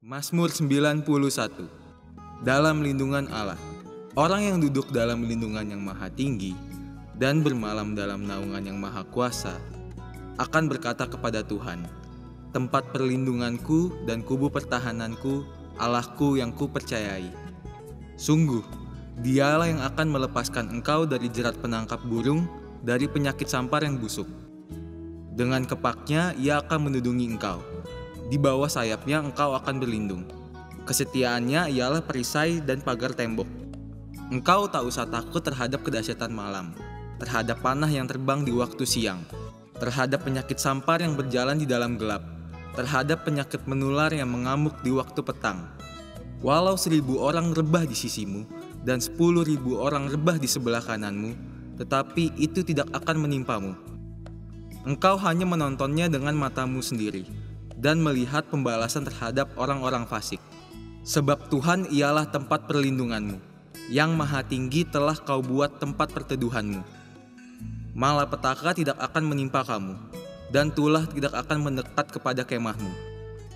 Mazmur 91. Dalam lindungan Allah. Orang yang duduk dalam lindungan yang maha tinggi dan bermalam dalam naungan yang maha kuasa akan berkata kepada Tuhan, tempat perlindunganku dan kubu pertahananku, Allahku yang kupercayai. Sungguh, dialah yang akan melepaskan engkau dari jerat penangkap burung, dari penyakit sampar yang busuk. Dengan kepaknya ia akan menudungi engkau. Di bawah sayapnya engkau akan berlindung. Kesetiaannya ialah perisai dan pagar tembok. Engkau tak usah takut terhadap kedahsyatan malam, terhadap panah yang terbang di waktu siang, terhadap penyakit sampar yang berjalan di dalam gelap, terhadap penyakit menular yang mengamuk di waktu petang. Walau 1.000 orang rebah di sisimu dan 10.000 orang rebah di sebelah kananmu, tetapi itu tidak akan menimpamu. Engkau hanya menontonnya dengan matamu sendiri dan melihat pembalasan terhadap orang-orang fasik. Sebab Tuhan ialah tempat perlindunganmu, yang maha tinggi telah kau buat tempat perteduhanmu. Malapetaka tidak akan menimpa kamu, dan tulah tidak akan mendekat kepada kemahmu.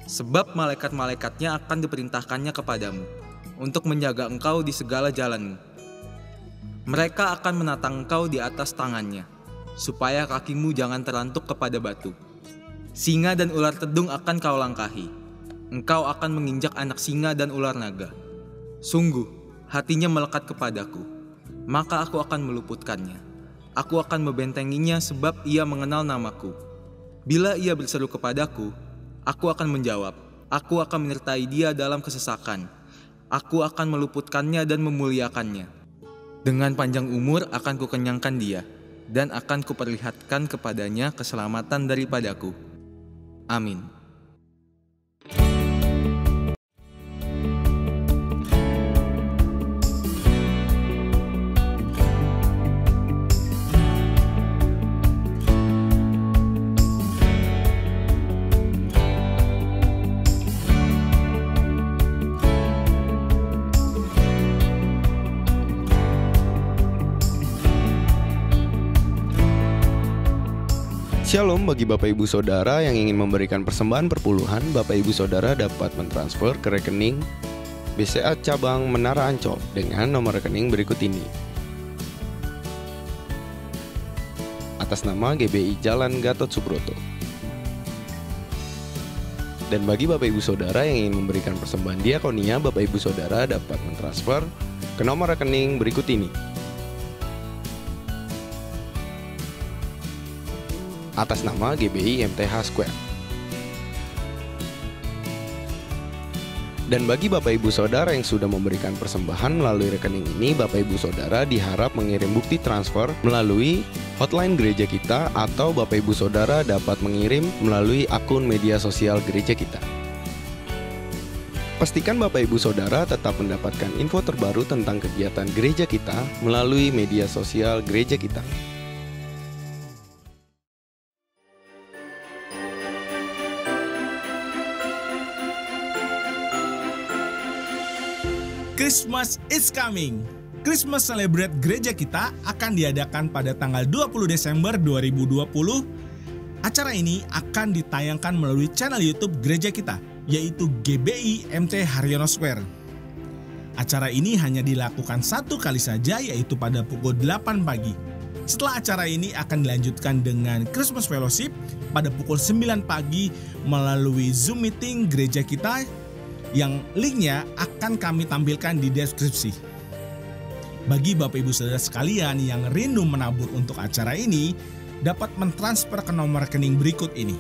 Sebab malaikat-malaikatnya akan diperintahkannya kepadamu, untuk menjaga engkau di segala jalanmu. Mereka akan menatang engkau di atas tangannya, supaya kakimu jangan terantuk kepada batu. Singa dan ular tedung akan kau langkahi. Engkau akan menginjak anak singa dan ular naga. Sungguh, hatinya melekat kepadaku, maka aku akan meluputkannya. Aku akan membentenginya sebab ia mengenal namaku. Bila ia berseru kepadaku, aku akan menjawab. Aku akan menyertai dia dalam kesesakan. Aku akan meluputkannya dan memuliakannya. Dengan panjang umur akan kukenyangkan dia, dan akan kuperlihatkan kepadanya keselamatan daripadaku. Amin. Shalom bagi Bapak Ibu Saudara yang ingin memberikan persembahan perpuluhan. Bapak Ibu Saudara dapat mentransfer ke rekening BCA Cabang Menara Ancol dengan nomor rekening berikut ini. Atas nama GBI Jalan Gatot Subroto. Dan bagi Bapak Ibu Saudara yang ingin memberikan persembahan diakonia, Bapak Ibu Saudara dapat mentransfer ke nomor rekening berikut ini. Atas nama GBI MTH Square. Dan bagi Bapak Ibu Saudara yang sudah memberikan persembahan melalui rekening ini, Bapak Ibu Saudara diharap mengirim bukti transfer melalui hotline gereja kita, atau Bapak Ibu Saudara dapat mengirim melalui akun media sosial gereja kita. Pastikan Bapak Ibu Saudara tetap mendapatkan info terbaru tentang kegiatan gereja kita melalui media sosial gereja kita. Christmas is coming. Christmas Celebrate gereja kita akan diadakan pada tanggal 20 Desember 2020. Acara ini akan ditayangkan melalui channel YouTube gereja kita, yaitu GBI MT Haryono Square. Acara ini hanya dilakukan satu kali saja, yaitu pada pukul 8 pagi. Setelah acara ini akan dilanjutkan dengan Christmas Fellowship pada pukul 9 pagi melalui Zoom meeting gereja kita, yang linknya akan kami tampilkan di deskripsi. Bagi Bapak Ibu Saudara sekalian yang rindu menabur untuk acara ini, dapat mentransfer ke nomor rekening berikut ini.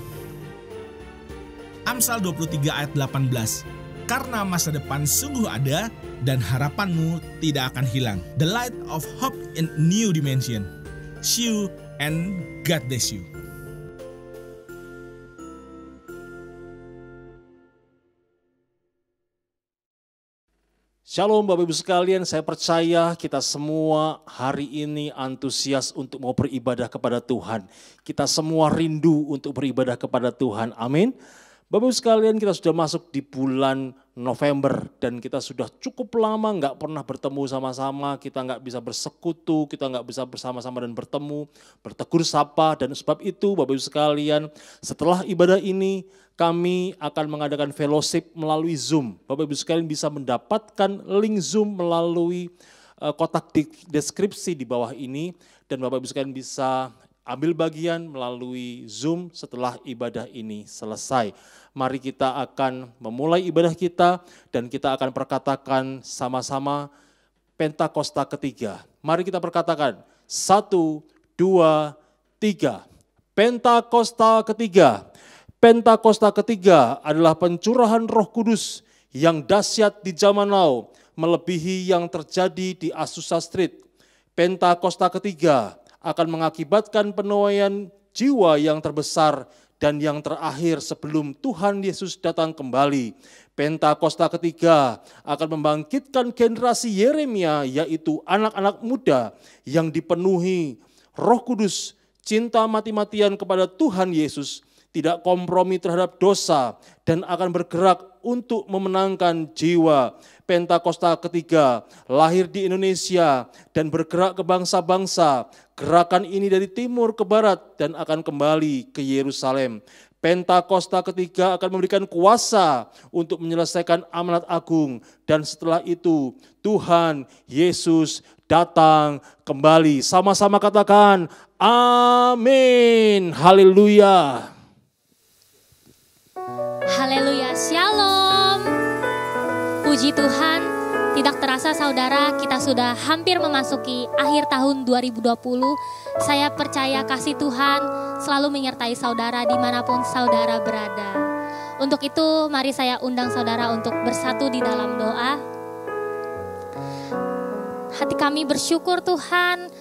Amsal 23 ayat 18. Karena masa depan sungguh ada dan harapanmu tidak akan hilang. The light of hope in new dimension. See you and God bless you. Shalom Bapak Ibu sekalian, saya percaya kita semua hari ini antusias untuk mau beribadah kepada Tuhan. Kita semua rindu untuk beribadah kepada Tuhan, amin. Bapak Ibu sekalian, kita sudah masuk di bulan November dan kita sudah cukup lama nggak pernah bertemu sama-sama, kita nggak bisa bersekutu, kita nggak bisa bersama-sama dan bertemu, bertegur sapa, dan sebab itu Bapak Ibu sekalian, setelah ibadah ini kami akan mengadakan fellowship melalui Zoom. Bapak Ibu sekalian bisa mendapatkan link Zoom melalui kotak deskripsi di bawah ini, dan Bapak Ibu sekalian bisa ambil bagian melalui Zoom setelah ibadah ini selesai. Mari kita akan memulai ibadah kita dan kita akan perkatakan sama-sama Pentakosta ketiga. Mari kita perkatakan 1, 2, 3. Pentakosta ketiga. Pentakosta ketiga adalah pencurahan Roh Kudus yang dahsyat di zaman now, melebihi yang terjadi di Azusa Street. Pentakosta ketiga akan mengakibatkan penuaian jiwa yang terbesar dan yang terakhir sebelum Tuhan Yesus datang kembali. Pentakosta ketiga akan membangkitkan generasi Yeremia, yaitu anak-anak muda yang dipenuhi Roh Kudus, cinta mati-matian kepada Tuhan Yesus, tidak kompromi terhadap dosa, dan akan bergerak untuk memenangkan jiwa. Pentakosta ketiga lahir di Indonesia dan bergerak ke bangsa-bangsa. Gerakan ini dari timur ke barat dan akan kembali ke Yerusalem. Pentakosta ketiga akan memberikan kuasa untuk menyelesaikan amanat agung, dan setelah itu Tuhan Yesus datang kembali. Sama-sama katakan amin. Haleluya. Haleluya, shalom. Puji Tuhan, tidak terasa saudara, kita sudah hampir memasuki akhir tahun 2020. Saya percaya kasih Tuhan selalu menyertai saudara dimanapun saudara berada. Untuk itu mari saya undang saudara untuk bersatu di dalam doa. Hati kami bersyukur Tuhan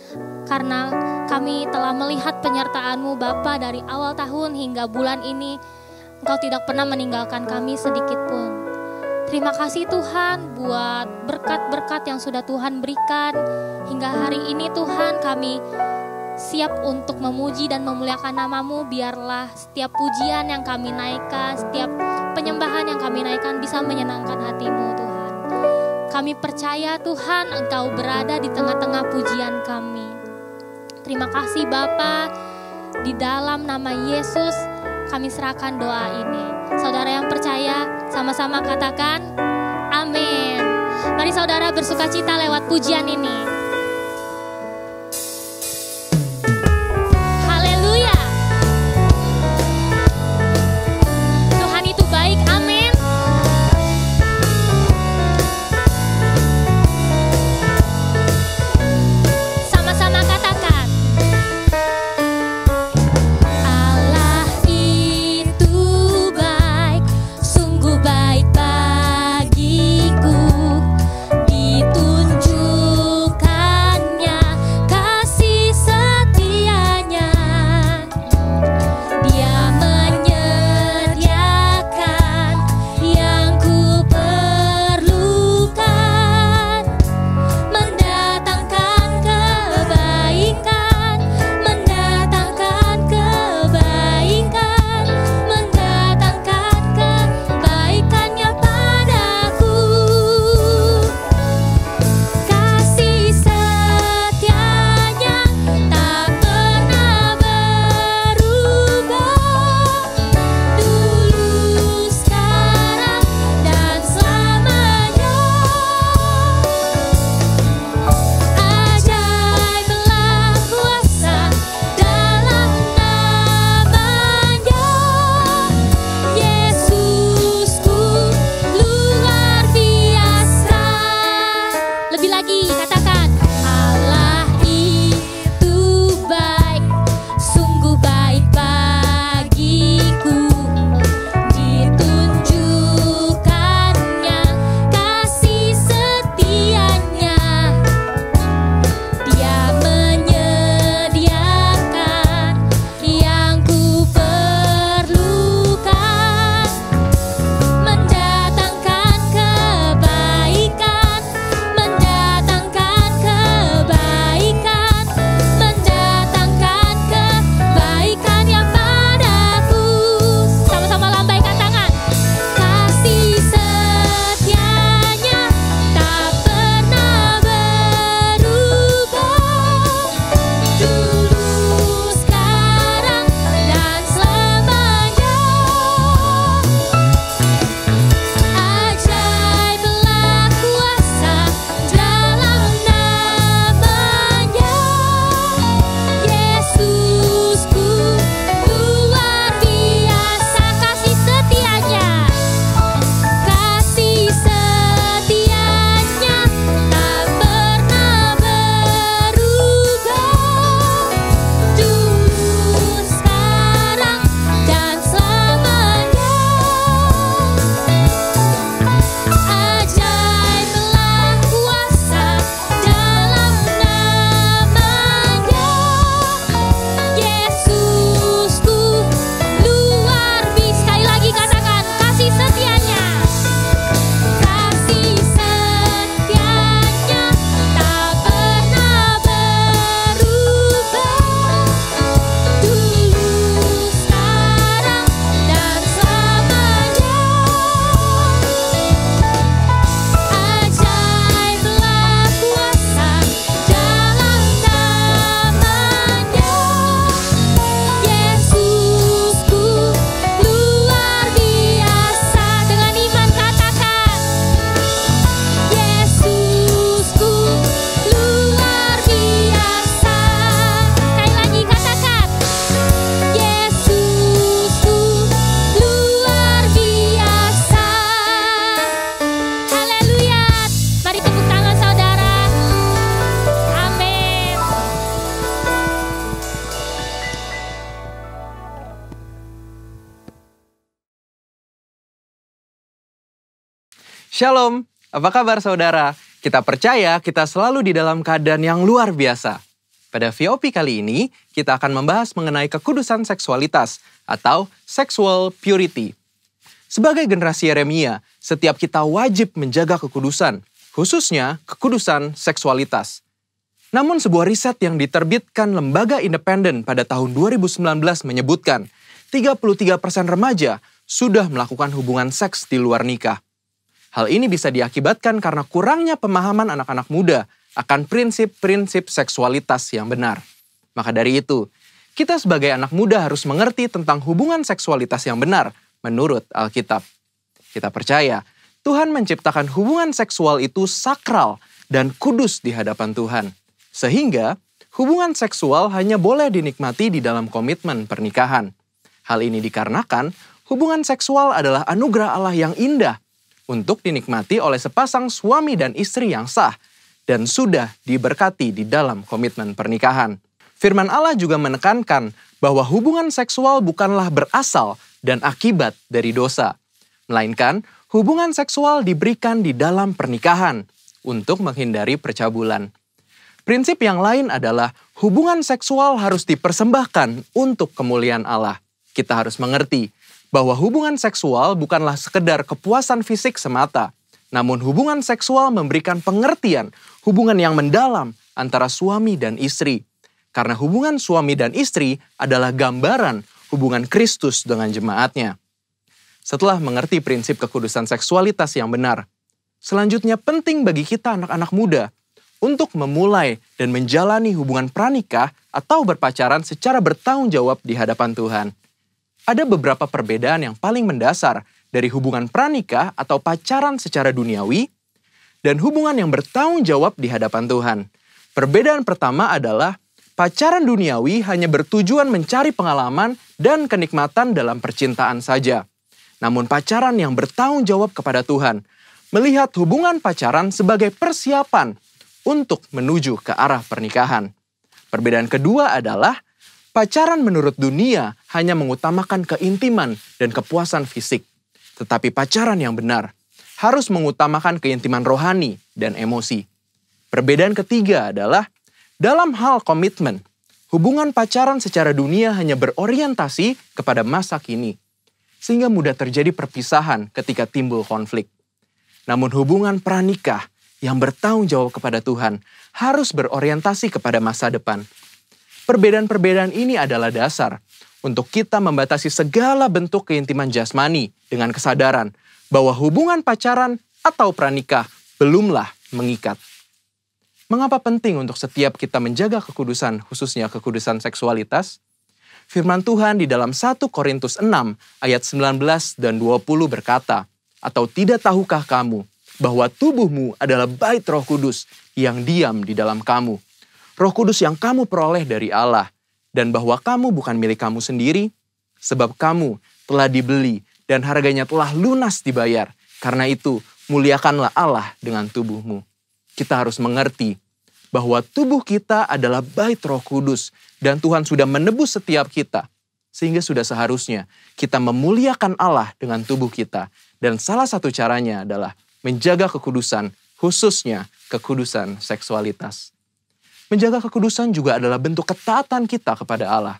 karena kami telah melihat penyertaan-Mu Bapa dari awal tahun hingga bulan ini. Engkau tidak pernah meninggalkan kami sedikit pun. Terima kasih Tuhan buat berkat-berkat yang sudah Tuhan berikan. Hingga hari ini Tuhan kami siap untuk memuji dan memuliakan nama-Mu. Biarlah setiap pujian yang kami naikkan, setiap penyembahan yang kami naikkan bisa menyenangkan hati-Mu Tuhan. Kami percaya Tuhan Engkau berada di tengah-tengah pujian kami. Terima kasih Bapa, di dalam nama Yesus kami serahkan doa ini. Saudara yang percaya, sama-sama katakan amin. Mari saudara bersukacita lewat pujian ini. Haleluya. Tuhan itu baik, amin. Sama-sama katakan bagiku, ditunjukkan Shalom, apa kabar saudara? Kita percaya kita selalu di dalam keadaan yang luar biasa. Pada VOP kali ini, kita akan membahas mengenai kekudusan seksualitas atau sexual purity. Sebagai generasi Yeremia, setiap kita wajib menjaga kekudusan, khususnya kekudusan seksualitas. Namun sebuah riset yang diterbitkan lembaga independen pada tahun 2019 menyebutkan 33% remaja sudah melakukan hubungan seks di luar nikah. Hal ini bisa diakibatkan karena kurangnya pemahaman anak-anak muda akan prinsip-prinsip seksualitas yang benar. Maka dari itu, kita sebagai anak muda harus mengerti tentang hubungan seksualitas yang benar menurut Alkitab. Kita percaya Tuhan menciptakan hubungan seksual itu sakral dan kudus di hadapan Tuhan. Sehingga hubungan seksual hanya boleh dinikmati di dalam komitmen pernikahan. Hal ini dikarenakan hubungan seksual adalah anugerah Allah yang indah untuk dinikmati oleh sepasang suami dan istri yang sah dan sudah diberkati di dalam komitmen pernikahan. Firman Allah juga menekankan bahwa hubungan seksual bukanlah berasal dan akibat dari dosa, melainkan hubungan seksual diberikan di dalam pernikahan untuk menghindari percabulan. Prinsip yang lain adalah hubungan seksual harus dipersembahkan untuk kemuliaan Allah. Kita harus mengerti bahwa hubungan seksual bukanlah sekedar kepuasan fisik semata, namun hubungan seksual memberikan pengertian hubungan yang mendalam antara suami dan istri. Karena hubungan suami dan istri adalah gambaran hubungan Kristus dengan jemaatnya. Setelah mengerti prinsip kekudusan seksualitas yang benar, selanjutnya penting bagi kita anak-anak muda untuk memulai dan menjalani hubungan pranikah atau berpacaran secara bertanggung jawab di hadapan Tuhan. Ada beberapa perbedaan yang paling mendasar dari hubungan pranikah atau pacaran secara duniawi dan hubungan yang bertanggung jawab di hadapan Tuhan. Perbedaan pertama adalah pacaran duniawi hanya bertujuan mencari pengalaman dan kenikmatan dalam percintaan saja. Namun pacaran yang bertanggung jawab kepada Tuhan melihat hubungan pacaran sebagai persiapan untuk menuju ke arah pernikahan. Perbedaan kedua adalah pacaran menurut dunia hanya mengutamakan keintiman dan kepuasan fisik. Tetapi pacaran yang benar harus mengutamakan keintiman rohani dan emosi. Perbedaan ketiga adalah dalam hal komitmen, hubungan pacaran secara dunia hanya berorientasi kepada masa kini, sehingga mudah terjadi perpisahan ketika timbul konflik. Namun hubungan pranikah yang bertanggung jawab kepada Tuhan harus berorientasi kepada masa depan. Perbedaan-perbedaan ini adalah dasar untuk kita membatasi segala bentuk keintiman jasmani dengan kesadaran bahwa hubungan pacaran atau pranikah belumlah mengikat. Mengapa penting untuk setiap kita menjaga kekudusan, khususnya kekudusan seksualitas? Firman Tuhan di dalam 1 Korintus 6 ayat 19 dan 20 berkata, "Atau tidak tahukah kamu bahwa tubuhmu adalah bait Roh Kudus yang diam di dalam kamu? Roh Kudus yang kamu peroleh dari Allah, dan bahwa kamu bukan milik kamu sendiri, sebab kamu telah dibeli dan harganya telah lunas dibayar. Karena itu, muliakanlah Allah dengan tubuhmu." Kita harus mengerti bahwa tubuh kita adalah bait Roh Kudus dan Tuhan sudah menebus setiap kita. Sehingga sudah seharusnya kita memuliakan Allah dengan tubuh kita. Dan salah satu caranya adalah menjaga kekudusan, khususnya kekudusan seksualitas. Menjaga kekudusan juga adalah bentuk ketaatan kita kepada Allah.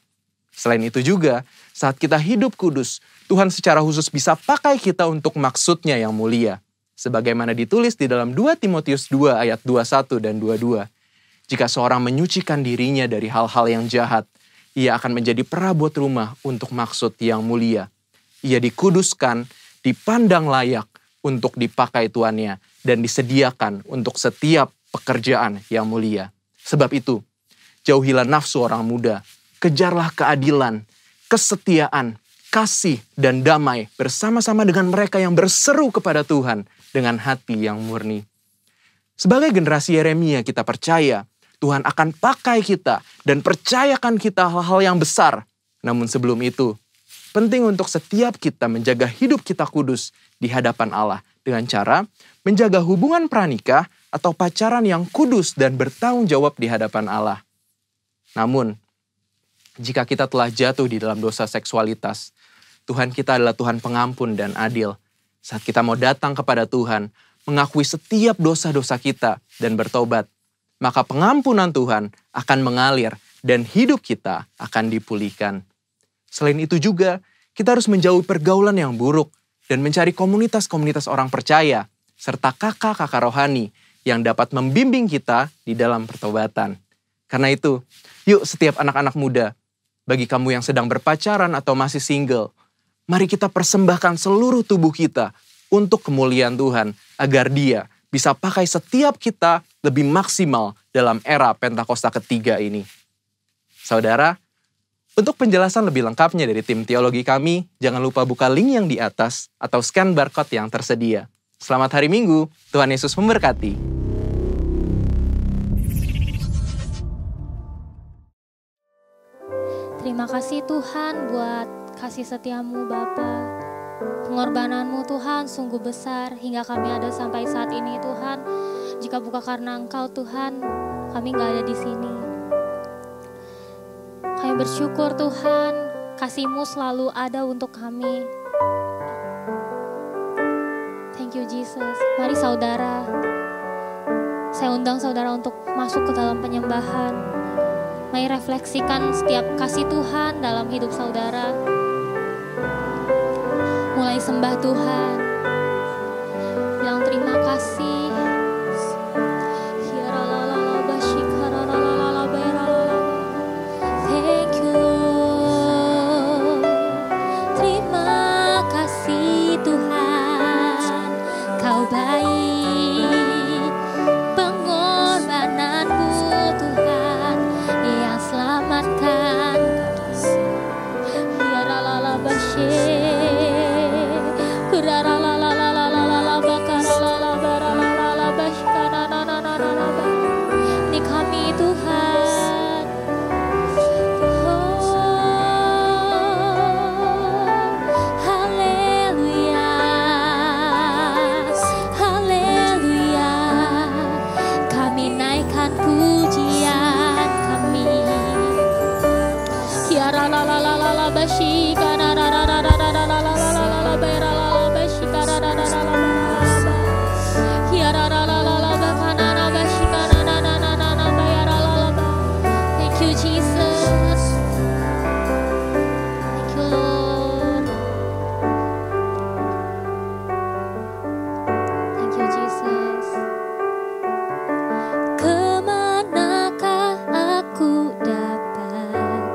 Selain itu juga, saat kita hidup kudus, Tuhan secara khusus bisa pakai kita untuk maksudnya yang mulia. Sebagaimana ditulis di dalam 2 Timotius 2 ayat 21 dan 22. Jika seorang menyucikan dirinya dari hal-hal yang jahat, ia akan menjadi perabot rumah untuk maksud yang mulia. Ia dikuduskan, dipandang layak untuk dipakai tuannya, dan disediakan untuk setiap pekerjaan yang mulia. Sebab itu, jauhilah nafsu orang muda, kejarlah keadilan, kesetiaan, kasih, dan damai bersama-sama dengan mereka yang berseru kepada Tuhan dengan hati yang murni. Sebagai generasi Yeremia kita percaya Tuhan akan pakai kita dan percayakan kita hal-hal yang besar. Namun sebelum itu, penting untuk setiap kita menjaga hidup kita kudus di hadapan Allah dengan cara menjaga hubungan pranikah atau pacaran yang kudus dan bertanggung jawab di hadapan Allah. Namun, jika kita telah jatuh di dalam dosa seksualitas, Tuhan kita adalah Tuhan pengampun dan adil. saat kita mau datang kepada Tuhan, mengakui setiap dosa-dosa kita dan bertobat, maka pengampunan Tuhan akan mengalir dan hidup kita akan dipulihkan. Selain itu juga, kita harus menjauhi pergaulan yang buruk dan mencari komunitas-komunitas orang percaya, serta kakak-kakak rohani yang dapat membimbing kita di dalam pertobatan. Karena itu, yuk setiap anak-anak muda, bagi kamu yang sedang berpacaran atau masih single, mari kita persembahkan seluruh tubuh kita untuk kemuliaan Tuhan, agar Dia bisa pakai setiap kita lebih maksimal dalam era Pentakosta ketiga ini. Saudara, untuk penjelasan lebih lengkapnya dari tim teologi kami, jangan lupa buka link yang di atas atau scan barcode yang tersedia. Selamat hari Minggu, Tuhan Yesus memberkati. Terima kasih Tuhan buat kasih setiamu Bapa. Pengorbananmu Tuhan sungguh besar hingga kami ada sampai saat ini Tuhan. Jika bukan karena Engkau Tuhan, kami gak ada di sini. Kami bersyukur Tuhan, kasih-Mu selalu ada untuk kami. Thank you Jesus. Mari saudara, saya undang saudara untuk masuk ke dalam penyembahan. Mari refleksikan setiap kasih Tuhan dalam hidup saudara. Mulai sembah Tuhan. Bilang terima kasih. Thank you Lord. Terima kasih Tuhan. Kau baik. Pengorbananmu Tuhan yang selamatkan. Ini kami Tuhan. Oh, haleluya, haleluya. Kami naikkan pujian kami. Ya la la la la la la bashi kana ra ra ra ra ra ra la la la la la la ba ra la la bashi kana ra ra ra la ba ya ra ra la la la ba kana ra bashi kana na na na na na ba ya ra la la ba. Thank you Jesus. Thank you Lord. Thank you Jesus. Kemanakah aku dapat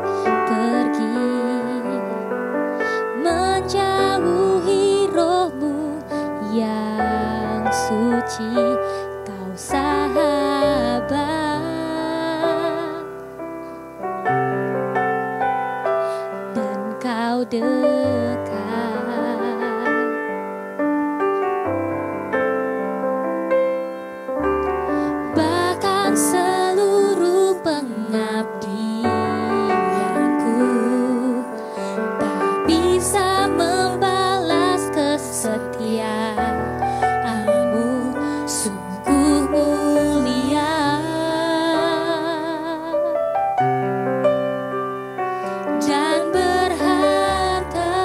pergi, menjauhi roh-Mu yang suci, Kau sahabat, dan Kau dekat. Bahkan seluruh pengabdianku tak bisa membalas kesetiaan-Mu, sungguh mulia dan berharga.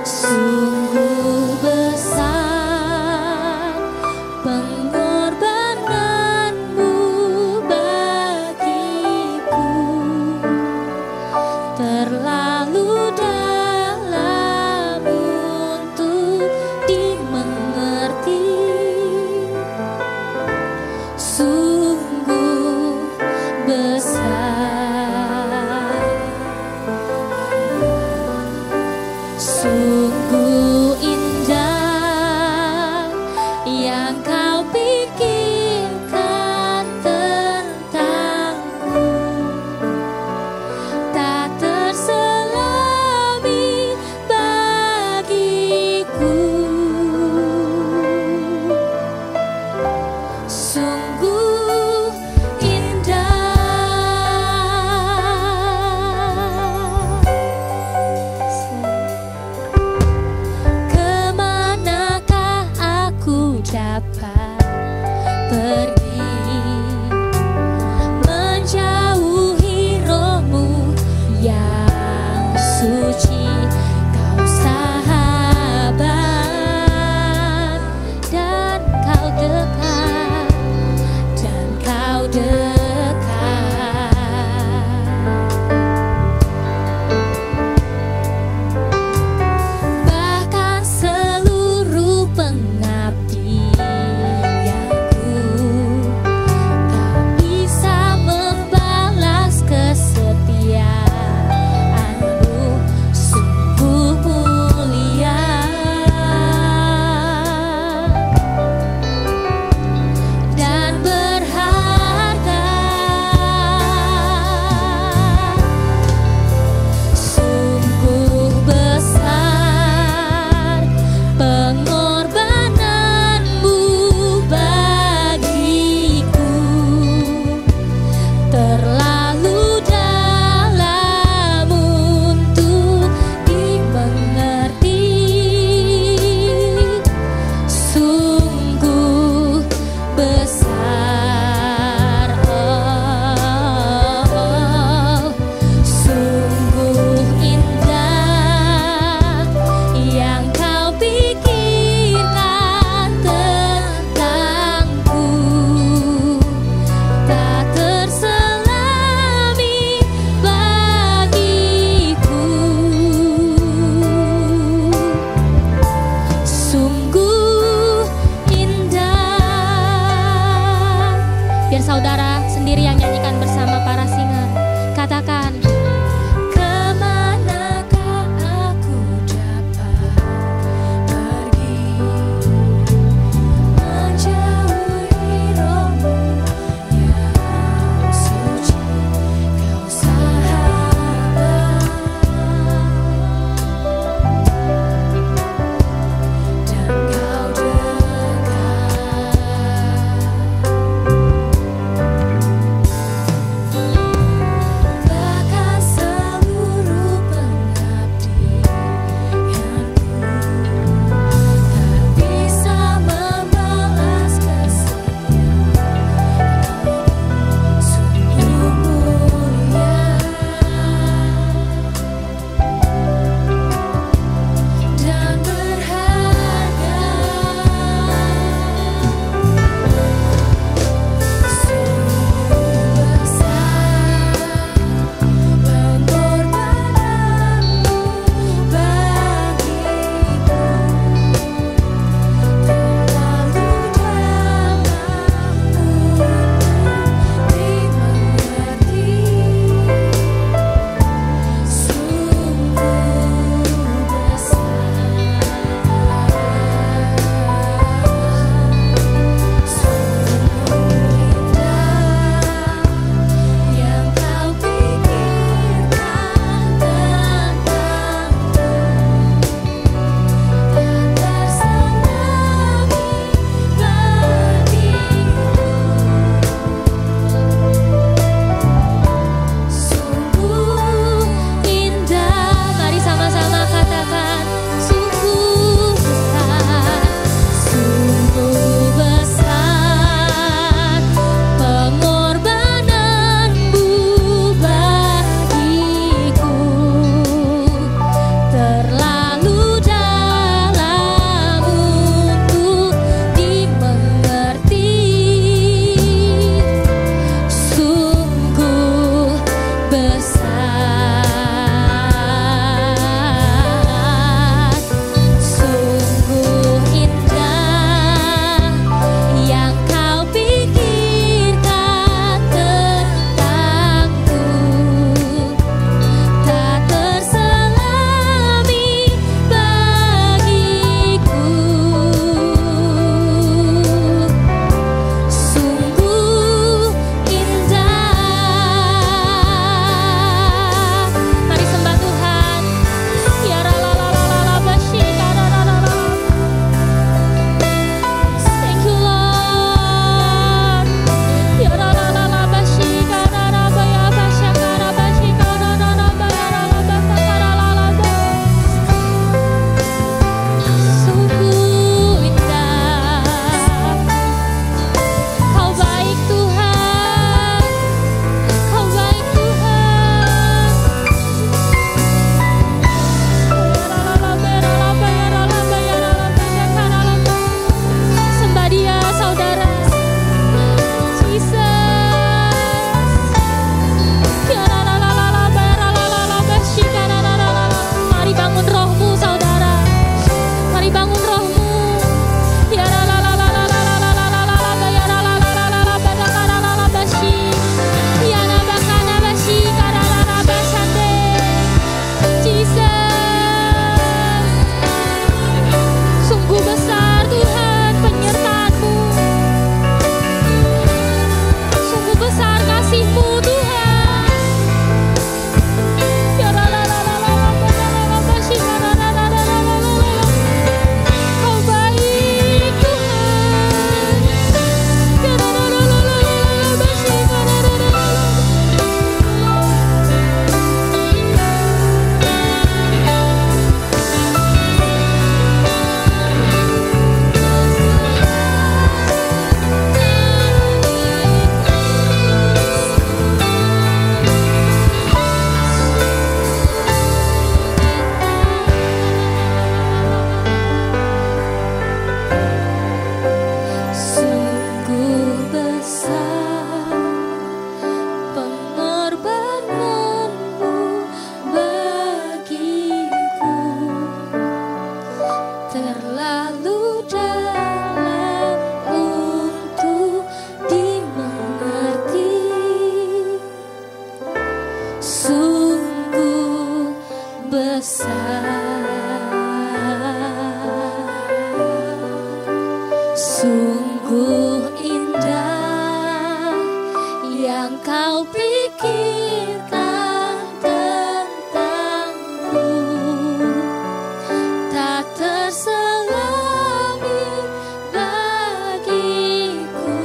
Sungguh besar pengorbanan-Mu bagiku, terlalu dalam untuk dimengerti. Sungguh besar, sungguh indah yang Kau pikirkan tentangku, tak terselami bagiku. Sungguh Biar saudara sendiri yang nyanyikan bersama para singer. Katakan, kemanakah aku dapat pergi, menjauhi rohmu yang suci, kau sahabat dan kau dekat. yang kau pikirkan tentangku tak terselami bagiku.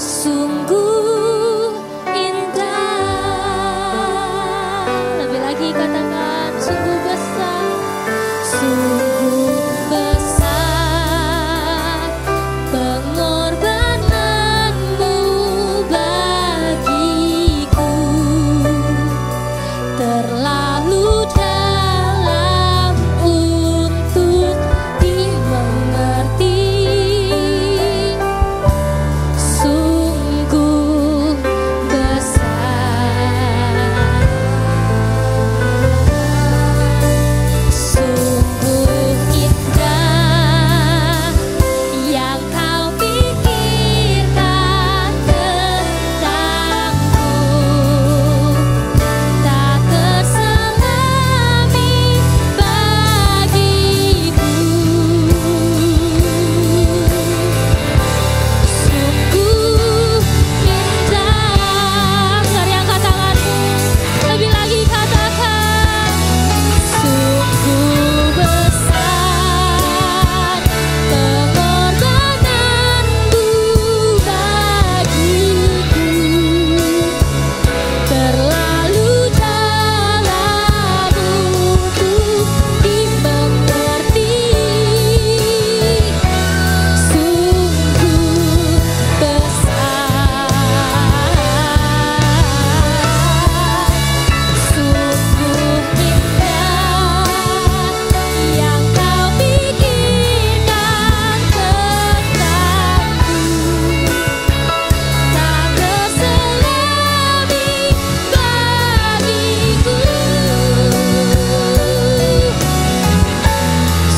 Sungguh indah, lebih lagi katakan sungguh besar, sungguh besar pengorbananmu bagiku, terlalu dalam untuk dimengerti. Sungguh besar, sungguh indah yang kau pikirkan tentangku tak terselami bagiku. Sungguh indah, mari angkat tanganmu, lebih lagi katakan sungguh besar pengorbananmu bagiku, terlalu dalam untuk dimengerti. Sungguh besar, sungguh indah yang kau pikirkan tentangku tak terselami bagiku.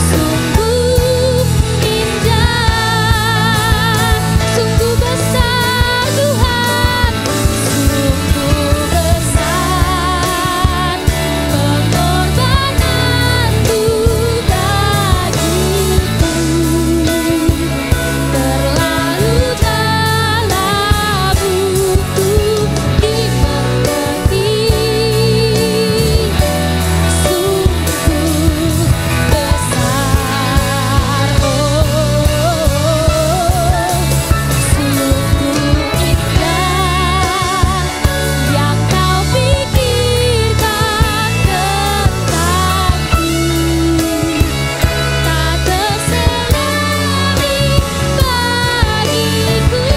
Sungguh indah, sungguh besar Tuhan, sungguh besar pengorbananmu bagiku, terlalu dalam untuk dimengerti. Sungguh besar, sungguh indah yang kau pikirkan tentangku tak terselami bagiku.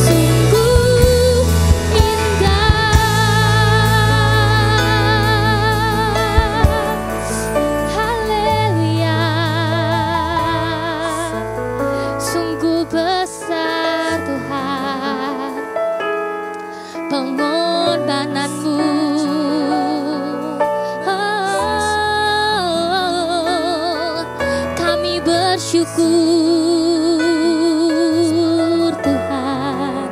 Sungguh indah, haleluya. Sungguh besar Tuhan pengorbananmu. Kami bersyukur Tuhan.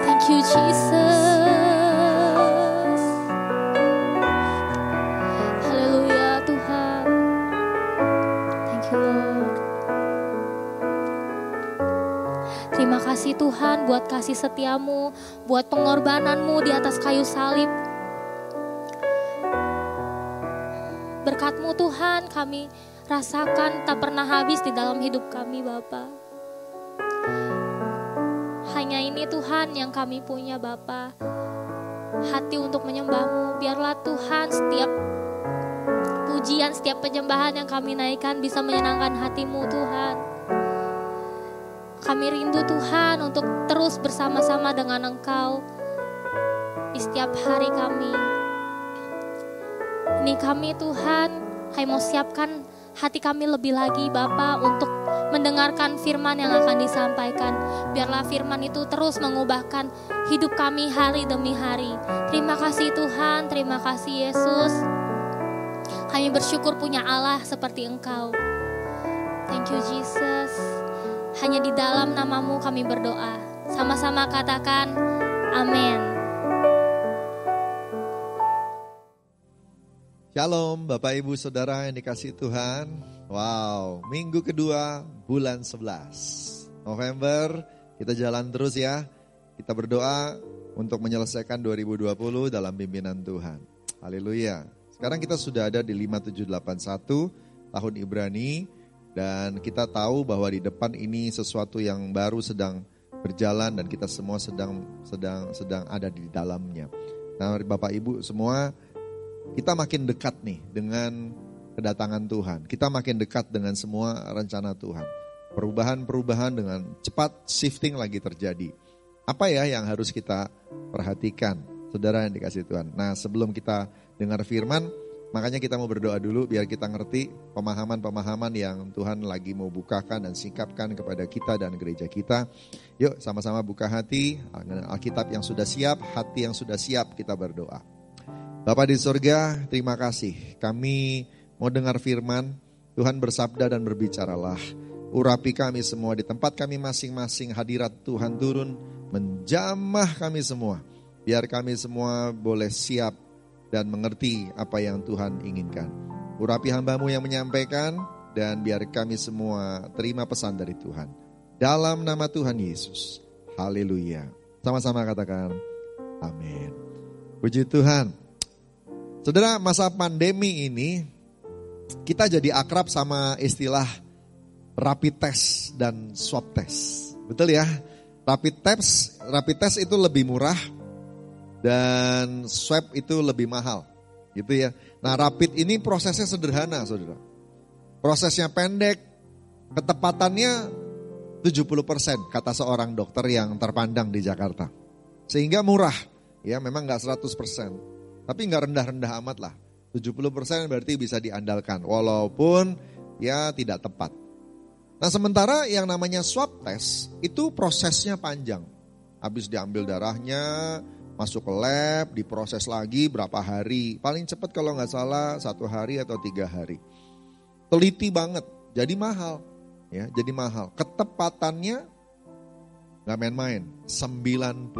Thank you Jesus. Haleluya Tuhan. Thank you Lord. Terima kasih Tuhan buat kasih setiamu, buat pengorbananmu di atas kayu salib. Berkat-Mu Tuhan kami rasakan tak pernah habis di dalam hidup kami Bapa. Hanya ini Tuhan yang kami punya Bapa, hati untuk menyembah-Mu. Biarlah Tuhan setiap pujian, setiap penyembahan yang kami naikkan bisa menyenangkan hati-Mu Tuhan. Kami rindu Tuhan untuk terus bersama-sama dengan Engkau di setiap hari kami. Ini kami Tuhan, kami mau siapkan hati kami lebih lagi Bapa untuk mendengarkan firman yang akan disampaikan. Biarlah firman itu terus mengubahkan hidup kami hari demi hari. Terima kasih Tuhan, terima kasih Yesus. Kami bersyukur punya Allah seperti Engkau. Thank you Jesus. Hanya di dalam nama-Mu kami berdoa. Sama-sama katakan amin. Shalom Bapak Ibu Saudara yang dikasihi Tuhan. Wow, minggu kedua bulan 11 November, kita jalan terus ya. Kita berdoa untuk menyelesaikan 2020 dalam pimpinan Tuhan. Haleluya. Sekarang kita sudah ada di 5781 tahun Ibrani. Dan kita tahu bahwa di depan ini sesuatu yang baru sedang berjalan dan kita semua sedang ada di dalamnya. Nah Bapak Ibu semua, kita makin dekat nih dengan kedatangan Tuhan. Kita makin dekat dengan semua rencana Tuhan. Perubahan-perubahan dengan cepat shifting lagi terjadi. Apa ya yang harus kita perhatikan, saudara yang dikasihi Tuhan? Nah sebelum kita dengar firman, makanya kita mau berdoa dulu biar kita ngerti pemahaman-pemahaman yang Tuhan lagi mau bukakan dan singkapkan kepada kita dan gereja kita. Yuk sama-sama buka hati, Alkitab yang sudah siap, hati yang sudah siap, kita berdoa. Bapa di surga, terima kasih. Kami mau dengar firman, Tuhan bersabda dan berbicaralah. Urapi kami semua di tempat kami masing-masing, hadirat Tuhan turun, menjamah kami semua. Biar kami semua boleh siap dan mengerti apa yang Tuhan inginkan. Urapi hamba-Mu yang menyampaikan dan biar kami semua terima pesan dari Tuhan. Dalam nama Tuhan Yesus. Haleluya. Sama-sama katakan amin. Puji Tuhan. Saudara, masa pandemi ini kita jadi akrab sama istilah rapid test dan swab test. Betul ya? Rapid test itu lebih murah dan swab itu lebih mahal, gitu ya. Nah rapid ini prosesnya sederhana saudara. Prosesnya pendek, ketepatannya 70% kata seorang dokter yang terpandang di Jakarta. Sehingga murah, ya memang gak 100%. Tapi gak rendah-rendah amat lah. 70% berarti bisa diandalkan, walaupun ya tidak tepat. Nah sementara yang namanya swab test itu prosesnya panjang. Habis diambil darahnya, masuk ke lab, diproses lagi berapa hari. Paling cepat kalau nggak salah 1 hari atau 3 hari. Teliti banget, jadi mahal. Ya, jadi mahal. Ketepatannya nggak main-main, 96%.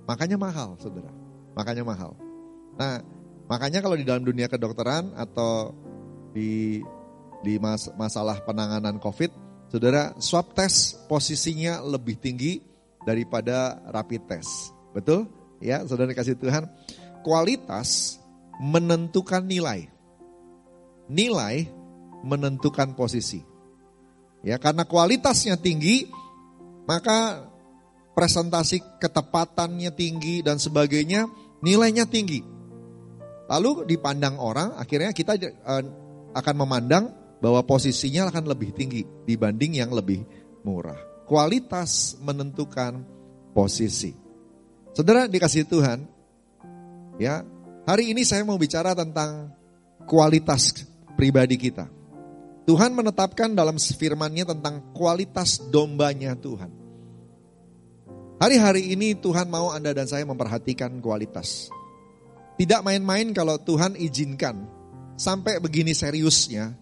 Makanya mahal, saudara. Makanya mahal. Nah, makanya kalau di dalam dunia kedokteran atau di masalah penanganan COVID, saudara, swab test posisinya lebih tinggi daripada rapid test. Betul? Ya, saudara dikasih Tuhan. Kualitas menentukan nilai. Nilai menentukan posisi. Ya, karena kualitasnya tinggi, maka presentasi ketepatannya tinggi dan sebagainya, nilainya tinggi. Lalu dipandang orang, akhirnya kita akan memandang bahwa posisinya akan lebih tinggi dibanding yang lebih murah. Kualitas menentukan posisi. Saudara dikasih Tuhan, ya, hari ini saya mau bicara tentang kualitas pribadi kita. Tuhan menetapkan dalam firman-Nya tentang kualitas dombanya Tuhan. Hari-hari ini Tuhan mau Anda dan saya memperhatikan kualitas. Tidak main-main kalau Tuhan izinkan sampai begini seriusnya.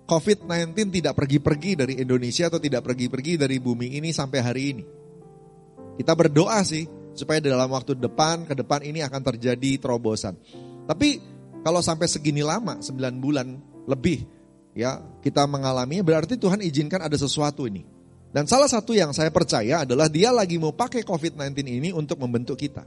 COVID-19 tidak pergi-pergi dari Indonesia atau tidak pergi-pergi dari bumi ini sampai hari ini. Kita berdoa sih supaya dalam waktu ke depan ini akan terjadi terobosan. Tapi kalau sampai segini lama, 9 bulan lebih ya kita mengalaminya, berarti Tuhan izinkan ada sesuatu ini. Dan salah satu yang saya percaya adalah Dia lagi mau pakai COVID-19 ini untuk membentuk kita.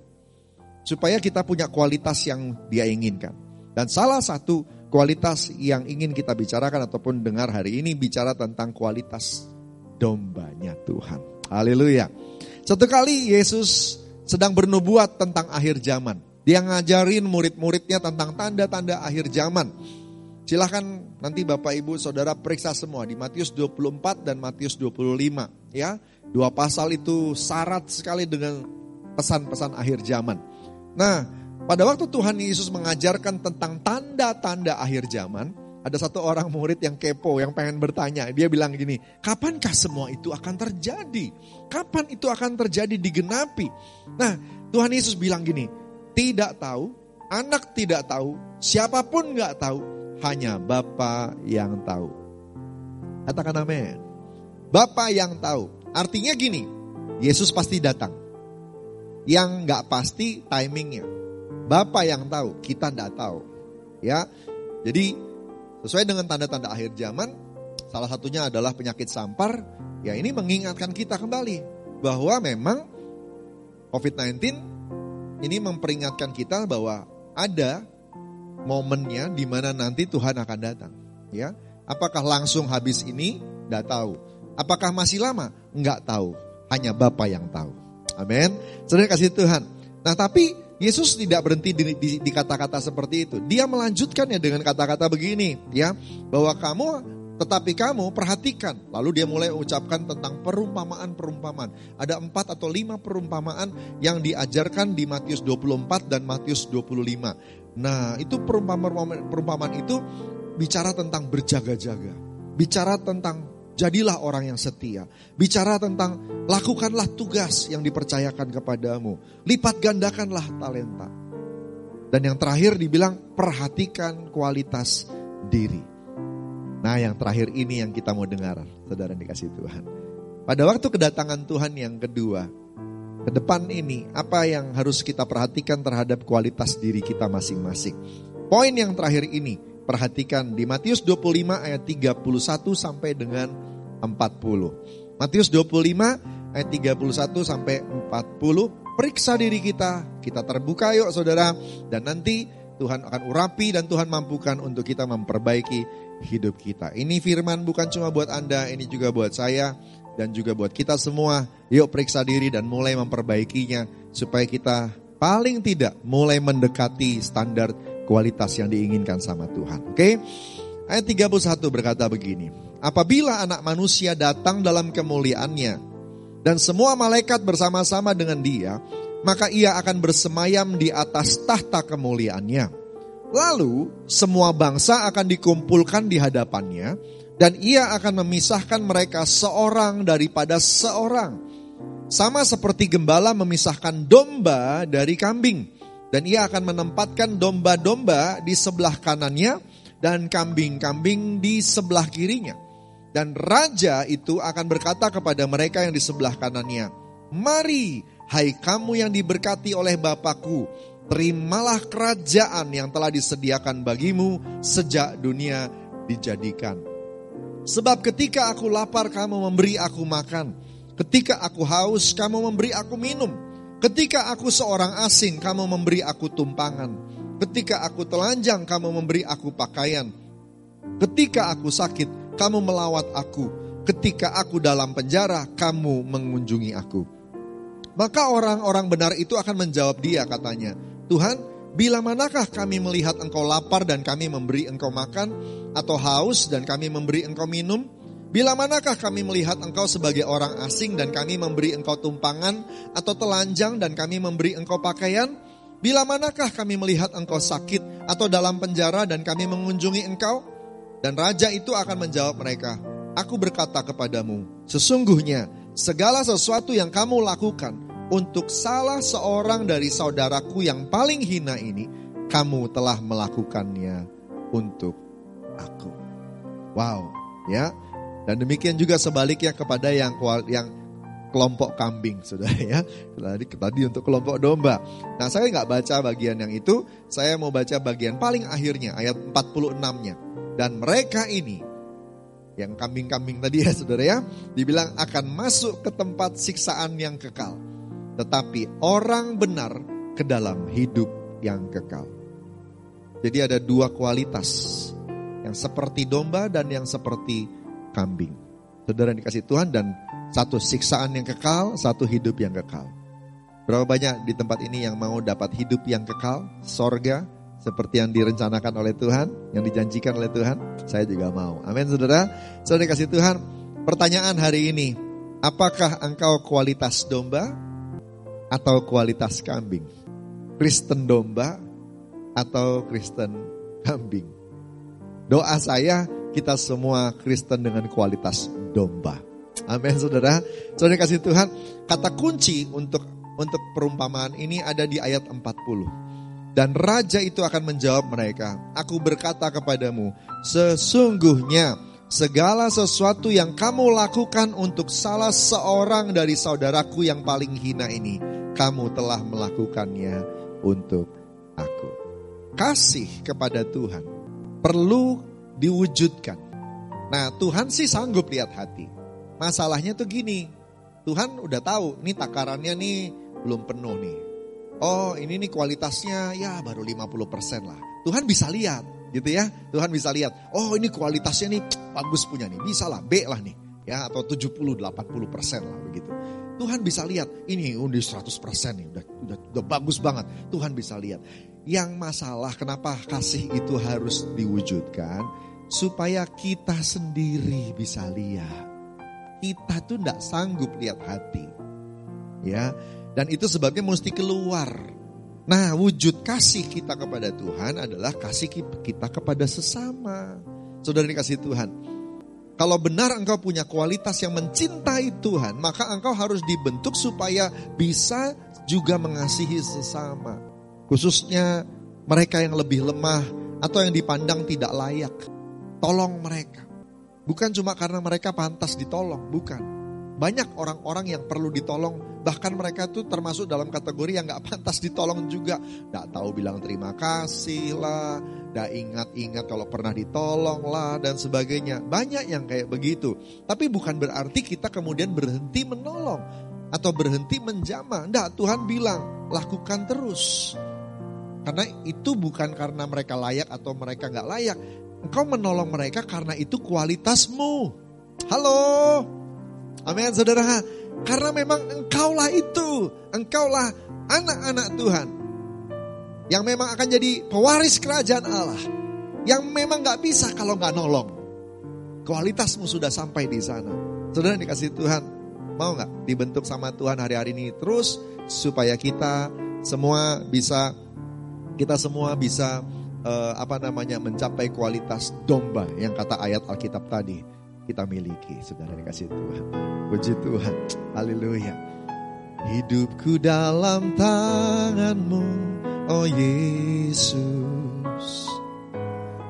Supaya kita punya kualitas yang Dia inginkan. Dan salah satu kualitas yang ingin kita bicarakan ataupun dengar hari ini bicara tentang kualitas dombanya Tuhan. Haleluya. Satu kali Yesus sedang bernubuat tentang akhir zaman. Dia ngajarin murid-muridnya tentang tanda-tanda akhir zaman. Silahkan nanti Bapak Ibu Saudara periksa semua di Matius 24 dan Matius 25. Ya, 2 pasal itu syarat sekali dengan pesan-pesan akhir zaman. Nah, pada waktu Tuhan Yesus mengajarkan tentang tanda-tanda akhir zaman, ada satu orang murid yang kepo, yang pengen bertanya. Dia bilang gini, kapankah semua itu akan terjadi? Kapan itu akan terjadi digenapi? Nah, Tuhan Yesus bilang gini, tidak tahu, anak tidak tahu, siapapun gak tahu, hanya Bapa yang tahu. Katakan amin. Bapa yang tahu. Artinya gini, Yesus pasti datang. Yang gak pasti timingnya. Bapa yang tahu, kita gak tahu. Ya, jadi sesuai dengan tanda-tanda akhir zaman, salah satunya adalah penyakit sampar. Ya, ini mengingatkan kita kembali bahwa memang COVID-19 ini memperingatkan kita bahwa ada momennya di mana nanti Tuhan akan datang. Ya, apakah langsung habis ini? Tidak tahu. Apakah masih lama? Enggak tahu. Hanya Bapa yang tahu. Amin. Saudara kasih Tuhan. Nah, tapi Yesus tidak berhenti di kata-kata seperti itu. Dia melanjutkannya dengan kata-kata begini, ya, bahwa tetapi kamu perhatikan. Lalu dia mulai ucapkan tentang perumpamaan-perumpamaan. Ada 4 atau 5 perumpamaan yang diajarkan di Matius 24 dan Matius 25. Nah, itu perumpamaan itu bicara tentang berjaga-jaga. Bicara tentang jadilah orang yang setia. Bicara tentang lakukanlah tugas yang dipercayakan kepadamu. Lipat gandakanlah talenta. Dan yang terakhir dibilang perhatikan kualitas diri. Nah, yang terakhir ini yang kita mau dengar, saudara dikasih Tuhan. Pada waktu kedatangan Tuhan yang kedua, ke depan ini, apa yang harus kita perhatikan terhadap kualitas diri kita masing-masing. Poin yang terakhir ini, perhatikan di Matius 25 ayat 31 sampai dengan 40. Matius 25 ayat 31 sampai 40. Periksa diri kita terbuka yuk saudara. Dan nanti Tuhan akan urapi dan Tuhan mampukan untuk kita memperbaiki hidup kita. Ini firman bukan cuma buat Anda, ini juga buat saya dan juga buat kita semua. Yuk periksa diri dan mulai memperbaikinya supaya kita paling tidak mulai mendekati standar kualitas yang diinginkan sama Tuhan. Oke? Ayat 31 berkata begini. Apabila anak manusia datang dalam kemuliaannya dan semua malaikat bersama-sama dengan dia, maka ia akan bersemayam di atas tahta kemuliaannya. Lalu semua bangsa akan dikumpulkan di hadapannya dan ia akan memisahkan mereka seorang daripada seorang. Sama seperti gembala memisahkan domba dari kambing. Dan ia akan menempatkan domba-domba di sebelah kanannya dan kambing-kambing di sebelah kirinya. Dan raja itu akan berkata kepada mereka yang di sebelah kanannya, mari, hai kamu yang diberkati oleh Bapakku, terimalah kerajaan yang telah disediakan bagimu sejak dunia dijadikan. Sebab ketika aku lapar, kamu memberi aku makan. Ketika aku haus, kamu memberi aku minum. Ketika aku seorang asing, kamu memberi aku tumpangan. Ketika aku telanjang, kamu memberi aku pakaian. Ketika aku sakit, kamu melawat aku. Ketika aku dalam penjara, kamu mengunjungi aku. Maka orang-orang benar itu akan menjawab dia, katanya, Tuhan, bila manakah kami melihat engkau lapar dan kami memberi engkau makan, atau haus dan kami memberi engkau minum? Bila manakah kami melihat engkau sebagai orang asing dan kami memberi engkau tumpangan, atau telanjang dan kami memberi engkau pakaian? Bila manakah kami melihat engkau sakit atau dalam penjara dan kami mengunjungi engkau? Dan raja itu akan menjawab mereka, aku berkata kepadamu, sesungguhnya segala sesuatu yang kamu lakukan untuk salah seorang dari saudaraku yang paling hina ini, kamu telah melakukannya untuk aku. Wow, ya. Dan demikian juga sebaliknya kepada yang kelompok kambing, saudara ya. Tadi untuk kelompok domba. Nah, saya nggak baca bagian yang itu, saya mau baca bagian paling akhirnya, ayat 46-nya. Dan mereka ini, yang kambing-kambing tadi ya saudara ya, dibilang akan masuk ke tempat siksaan yang kekal. Tetapi orang benar ke dalam hidup yang kekal. Jadi ada dua kualitas, yang seperti domba dan yang seperti kambing. Saudara dikasih Tuhan, dan satu siksaan yang kekal, satu hidup yang kekal. Berapa banyak di tempat ini yang mau dapat hidup yang kekal, sorga, seperti yang direncanakan oleh Tuhan, yang dijanjikan oleh Tuhan? Saya juga mau. Amin saudara. Saudara dikasih Tuhan, pertanyaan hari ini, apakah engkau kualitas domba atau kualitas kambing? Kristen domba atau Kristen kambing? Doa saya, kita semua Kristen dengan kualitas domba. Amin saudara. Saudara kasih Tuhan, kata kunci untuk perumpamaan ini ada di ayat 40. Dan raja itu akan menjawab mereka, aku berkata kepadamu, sesungguhnya segala sesuatu yang kamu lakukan untuk salah seorang dari saudaraku yang paling hina ini, kamu telah melakukannya untuk aku. Kasih kepada Tuhan perlu diwujudkan. Nah, Tuhan sih sanggup lihat hati. Masalahnya tuh gini, Tuhan udah tahu, ini takarannya nih belum penuh nih. Oh, ini nih kualitasnya ya baru 50% lah. Tuhan bisa lihat gitu ya. Tuhan bisa lihat, oh ini kualitasnya nih bagus punya nih, bisa lah B lah nih. Ya, atau 70-80% lah begitu. Tuhan bisa lihat, ini udah 100% nih, udah bagus banget. Tuhan bisa lihat. Yang masalah kenapa kasih itu harus diwujudkan? Supaya kita sendiri bisa lihat. Kita tuh gak sanggup lihat hati. Ya, dan itu sebabnya mesti keluar. Nah, wujud kasih kita kepada Tuhan adalah kasih kita kepada sesama. Saudara dikasih Tuhan, kalau benar engkau punya kualitas yang mencintai Tuhan, maka engkau harus dibentuk supaya bisa juga mengasihi sesama. Khususnya mereka yang lebih lemah atau yang dipandang tidak layak. Tolong mereka. Bukan cuma karena mereka pantas ditolong, bukan. Banyak orang-orang yang perlu ditolong, bahkan mereka tuh termasuk dalam kategori yang gak pantas ditolong juga. Gak tahu bilang terima kasih lah, gak ingat-ingat kalau pernah ditolong lah, dan sebagainya. Banyak yang kayak begitu. Tapi bukan berarti kita kemudian berhenti menolong atau berhenti menjamah. Nggak, Tuhan bilang lakukan terus. Karena itu bukan karena mereka layak atau mereka gak layak. Engkau menolong mereka karena itu kualitasmu. Halo. Amin, saudara. Karena memang engkaulah itu. Engkaulah anak-anak Tuhan. Yang memang akan jadi pewaris kerajaan Allah. Yang memang gak bisa kalau gak nolong. Kualitasmu sudah sampai di sana. Saudara dikasih Tuhan. Mau gak dibentuk sama Tuhan hari-hari ini terus. Supaya kita semua bisa mencapai kualitas domba yang kata ayat Alkitab tadi kita miliki. Saudara dikasih Tuhan. Puji Tuhan. Haleluya. Hidupku dalam tangan-Mu, oh Yesus.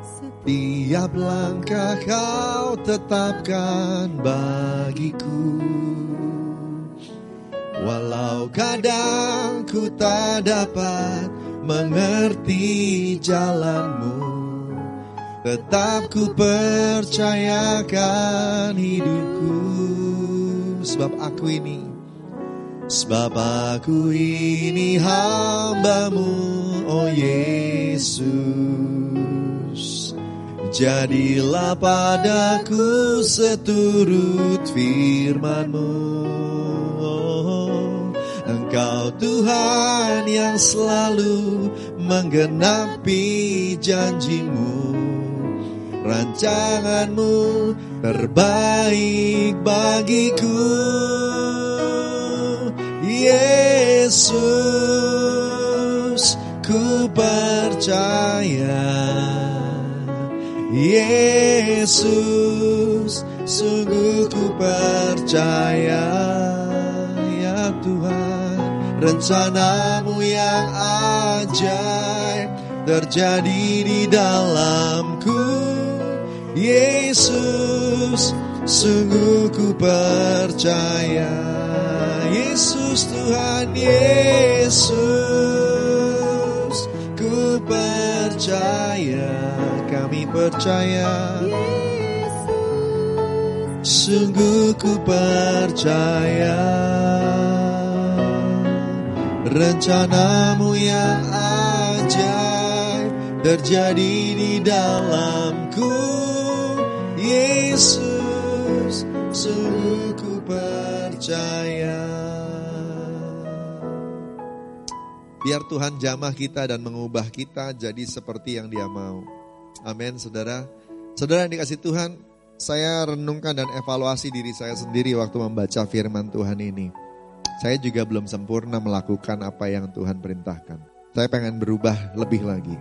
Setiap langkah Kau tetapkan bagiku. Walau kadang ku tak dapat mengerti jalan-Mu, tetap ku percayakan hidupku. Sebab aku ini hamba-Mu, oh Yesus. Jadilah padaku seturut firman-Mu. Engkau Tuhan yang selalu menggenapi janji-Mu. Rancangan-Mu terbaik bagiku. Yesus, ku percaya. Yesus, sungguh ku percaya. Ya Tuhan, rencana-Mu yang ajaib terjadi di dalamku. Yesus, sungguh ku percaya. Yesus Tuhan, Yesus, ku percaya. Kami percaya. Sungguh ku percaya. Rencana-Mu yang ajaib terjadi di dalamku. Yesus, sungguh ku percaya. Biar Tuhan jamah kita dan mengubah kita jadi seperti yang Dia mau. Amin, saudara. Saudara yang dikasih Tuhan, saya renungkan dan evaluasi diri saya sendiri waktu membaca firman Tuhan ini. Saya juga belum sempurna melakukan apa yang Tuhan perintahkan. Saya pengen berubah lebih lagi.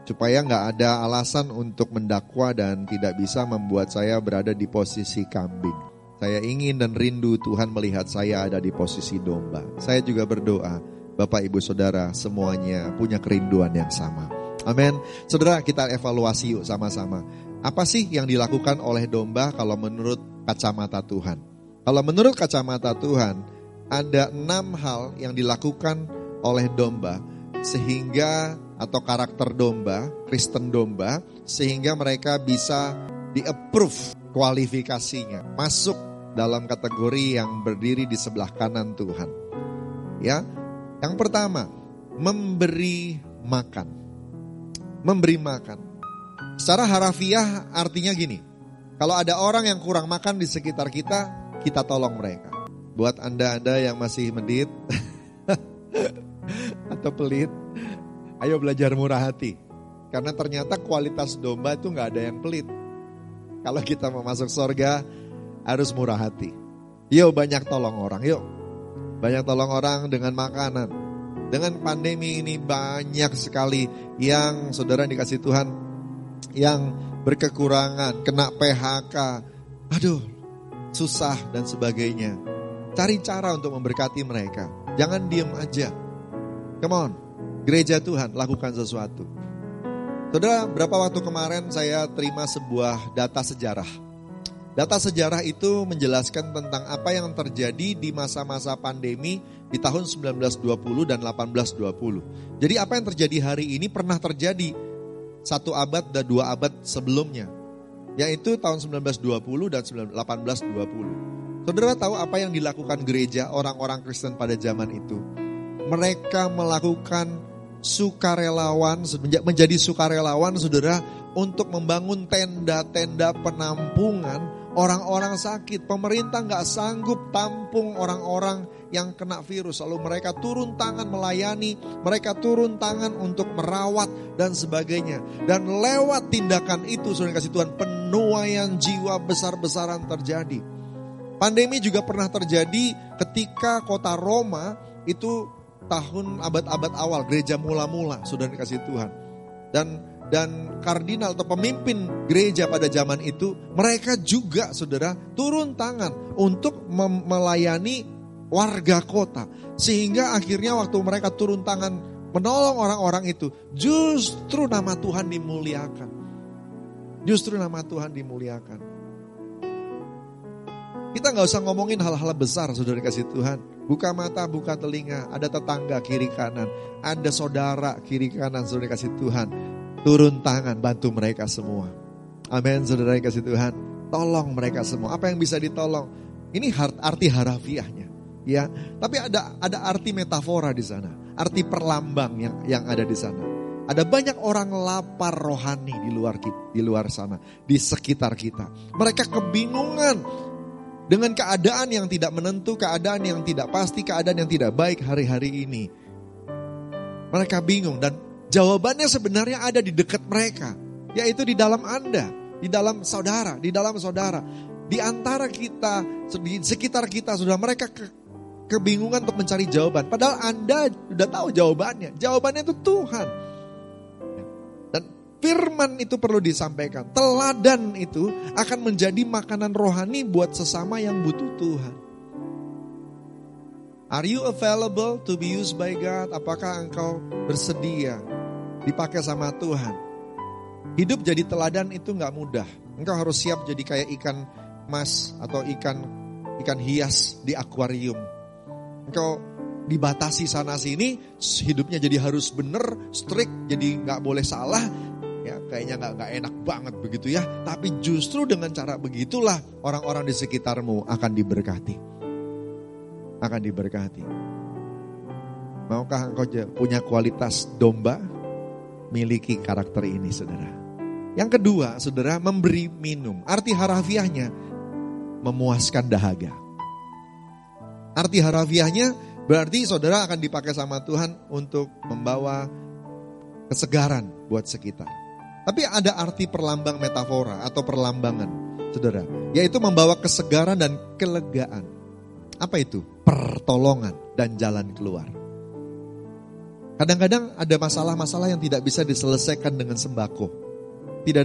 Supaya gak ada alasan untuk mendakwa dan tidak bisa membuat saya berada di posisi kambing. Saya ingin dan rindu Tuhan melihat saya ada di posisi domba. Saya juga berdoa, Bapak Ibu Saudara semuanya punya kerinduan yang sama. Amin. Saudara, kita evaluasi yuk sama-sama. Apa sih yang dilakukan oleh domba kalau menurut kacamata Tuhan? Kalau menurut kacamata Tuhan, ada 6 hal yang dilakukan oleh domba sehingga, atau karakter domba, Kristen domba, sehingga mereka bisa di-approve kualifikasinya, masuk dalam kategori yang berdiri di sebelah kanan Tuhan. Ya, yang pertama, memberi makan. Memberi makan. Secara harafiah artinya gini, kalau ada orang yang kurang makan di sekitar kita, kita tolong mereka. Buat Anda yang masih medit atau pelit, ayo belajar murah hati. Karena ternyata kualitas domba itu gak ada yang pelit. Kalau kita mau masuk surga, harus murah hati. Yuk banyak tolong orang, yuk. Banyak tolong orang dengan makanan. Dengan pandemi ini banyak sekali yang saudara dikasih Tuhan yang berkekurangan, kena PHK, aduh susah dan sebagainya. Cari cara untuk memberkati mereka. Jangan diem aja. Come on, gereja Tuhan lakukan sesuatu. Saudara, berapa waktu kemarin saya terima sebuah data sejarah. Data sejarah itu menjelaskan tentang apa yang terjadi di masa-masa pandemi di tahun 1920 dan 1820. Jadi apa yang terjadi hari ini pernah terjadi 1 abad dan 2 abad sebelumnya, yaitu tahun 1920 dan 1820. Saudara tahu apa yang dilakukan gereja orang-orang Kristen pada zaman itu? Mereka melakukan sukarelawan, menjadi sukarelawan saudara, untuk membangun tenda-tenda penampungan orang-orang sakit. Pemerintah gak sanggup tampung orang-orang yang kena virus. Lalu mereka turun tangan melayani, mereka turun tangan untuk merawat dan sebagainya. Dan lewat tindakan itu, saudara kasih Tuhan, penuaian jiwa besar-besaran terjadi. Pandemi juga pernah terjadi ketika kota Roma itu tahun abad-abad awal, gereja mula-mula, saudara kasih Tuhan. Dan kardinal atau pemimpin gereja pada zaman itu, mereka juga saudara turun tangan untuk melayani warga kota. Sehingga akhirnya waktu mereka turun tangan menolong orang-orang itu, justru nama Tuhan dimuliakan. Justru nama Tuhan dimuliakan. Kita gak usah ngomongin hal-hal besar saudara kasih Tuhan. Buka mata, buka telinga, ada tetangga kiri kanan, ada saudara kiri kanan saudara kasih Tuhan. Turun tangan bantu mereka semua. Amin, saudara yang kasih Tuhan. Tolong mereka semua. Apa yang bisa ditolong? Ini arti harafiahnya, ya. Tapi ada arti metafora di sana, arti perlambang yang ada di sana. Ada banyak orang lapar rohani di luar sana, di sekitar kita. Mereka kebingungan dengan keadaan yang tidak menentu, keadaan yang tidak pasti, keadaan yang tidak baik hari-hari ini. Mereka bingung dan jawabannya sebenarnya ada di dekat mereka, yaitu di dalam Anda, di dalam saudara, di antara kita, di sekitar kita sudah mereka kebingungan untuk mencari jawaban. Padahal Anda sudah tahu jawabannya. Jawabannya itu Tuhan. Dan firman itu perlu disampaikan. Teladan itu akan menjadi makanan rohani buat sesama yang butuh Tuhan. Are you available to be used by God? Apakah engkau bersedia dipakai sama Tuhan? Hidup jadi teladan itu gak mudah. Engkau harus siap jadi kayak ikan mas atau ikan hias di akuarium. Engkau dibatasi sana sini, hidupnya jadi harus bener, strict, jadi gak boleh salah. Ya, kayaknya gak enak banget begitu ya. Tapi justru dengan cara begitulah orang-orang di sekitarmu akan diberkati. Akan diberkati. Maukah engkau punya kualitas domba? Miliki karakter ini saudara. Yang kedua saudara, memberi minum. Arti harafiahnya memuaskan dahaga. Arti harafiahnya berarti saudara akan dipakai sama Tuhan untuk membawa kesegaran buat sekitar. Tapi ada arti perlambang metafora atau perlambangan saudara, yaitu membawa kesegaran dan kelegaan. Apa itu? Pertolongan dan jalan keluar. Kadang-kadang ada masalah-masalah yang tidak bisa diselesaikan dengan sembako. Tidak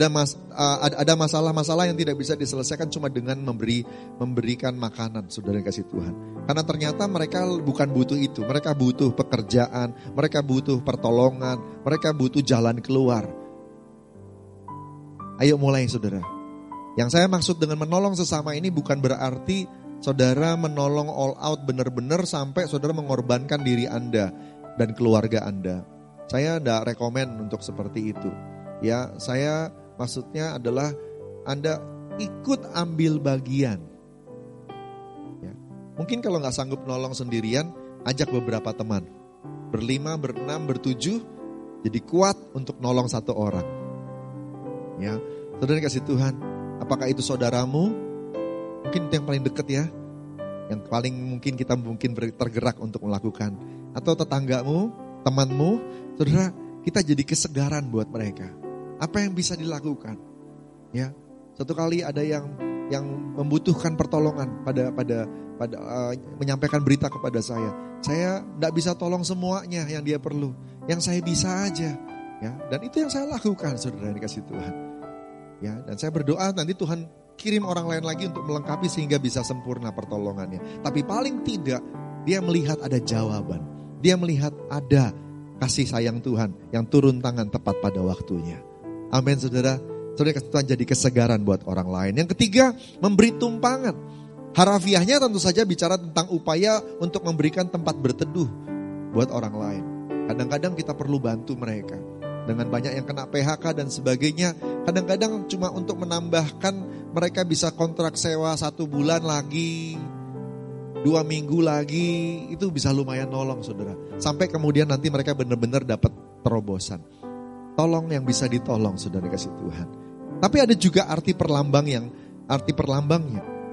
ada masalah-masalah yang tidak bisa diselesaikan cuma dengan memberikan makanan, saudara yang kasih Tuhan. Karena ternyata mereka bukan butuh itu. Mereka butuh pekerjaan, mereka butuh pertolongan, mereka butuh jalan keluar. Ayo mulai saudara. Yang saya maksud dengan menolong sesama ini bukan berarti saudara menolong all out benar-benar sampai saudara mengorbankan diri Anda dan keluarga Anda. Saya tidak rekomen untuk seperti itu. Ya, saya maksudnya adalah Anda ikut ambil bagian. Ya. Mungkin kalau nggak sanggup nolong sendirian, ajak beberapa teman. 5, 6, 7, jadi kuat untuk nolong satu orang. Ya, saudara kasih Tuhan, apakah itu saudaramu? Mungkin itu yang paling dekat ya, yang paling mungkin kita tergerak untuk melakukan. Atau tetanggamu, temanmu, saudara, kita jadi kesegaran buat mereka. Apa yang bisa dilakukan? Ya, satu kali ada yang membutuhkan pertolongan pada menyampaikan berita kepada saya. Saya tidak bisa tolong semuanya yang dia perlu, yang saya bisa aja. Ya, dan itu yang saya lakukan, saudara yang dikasih Tuhan. Ya, dan saya berdoa nanti Tuhan kirim orang lain lagi untuk melengkapi sehingga bisa sempurna pertolongannya. Tapi paling tidak dia melihat ada jawaban. Dia melihat ada kasih sayang Tuhan yang turun tangan tepat pada waktunya. Amin saudara. Saudara kasih Tuhan jadi kesegaran buat orang lain. Yang ketiga, memberi tumpangan. Harafiahnya tentu saja bicara tentang upaya untuk memberikan tempat berteduh buat orang lain. Kadang-kadang kita perlu bantu mereka. Dengan banyak yang kena PHK dan sebagainya, kadang-kadang cuma untuk menambahkan mereka bisa kontrak sewa 1 bulan lagi, 2 minggu lagi, itu bisa lumayan nolong saudara. Sampai kemudian nanti mereka benar-benar dapat terobosan. Tolong yang bisa ditolong saudara kasih Tuhan. Tapi ada juga arti perlambangnya.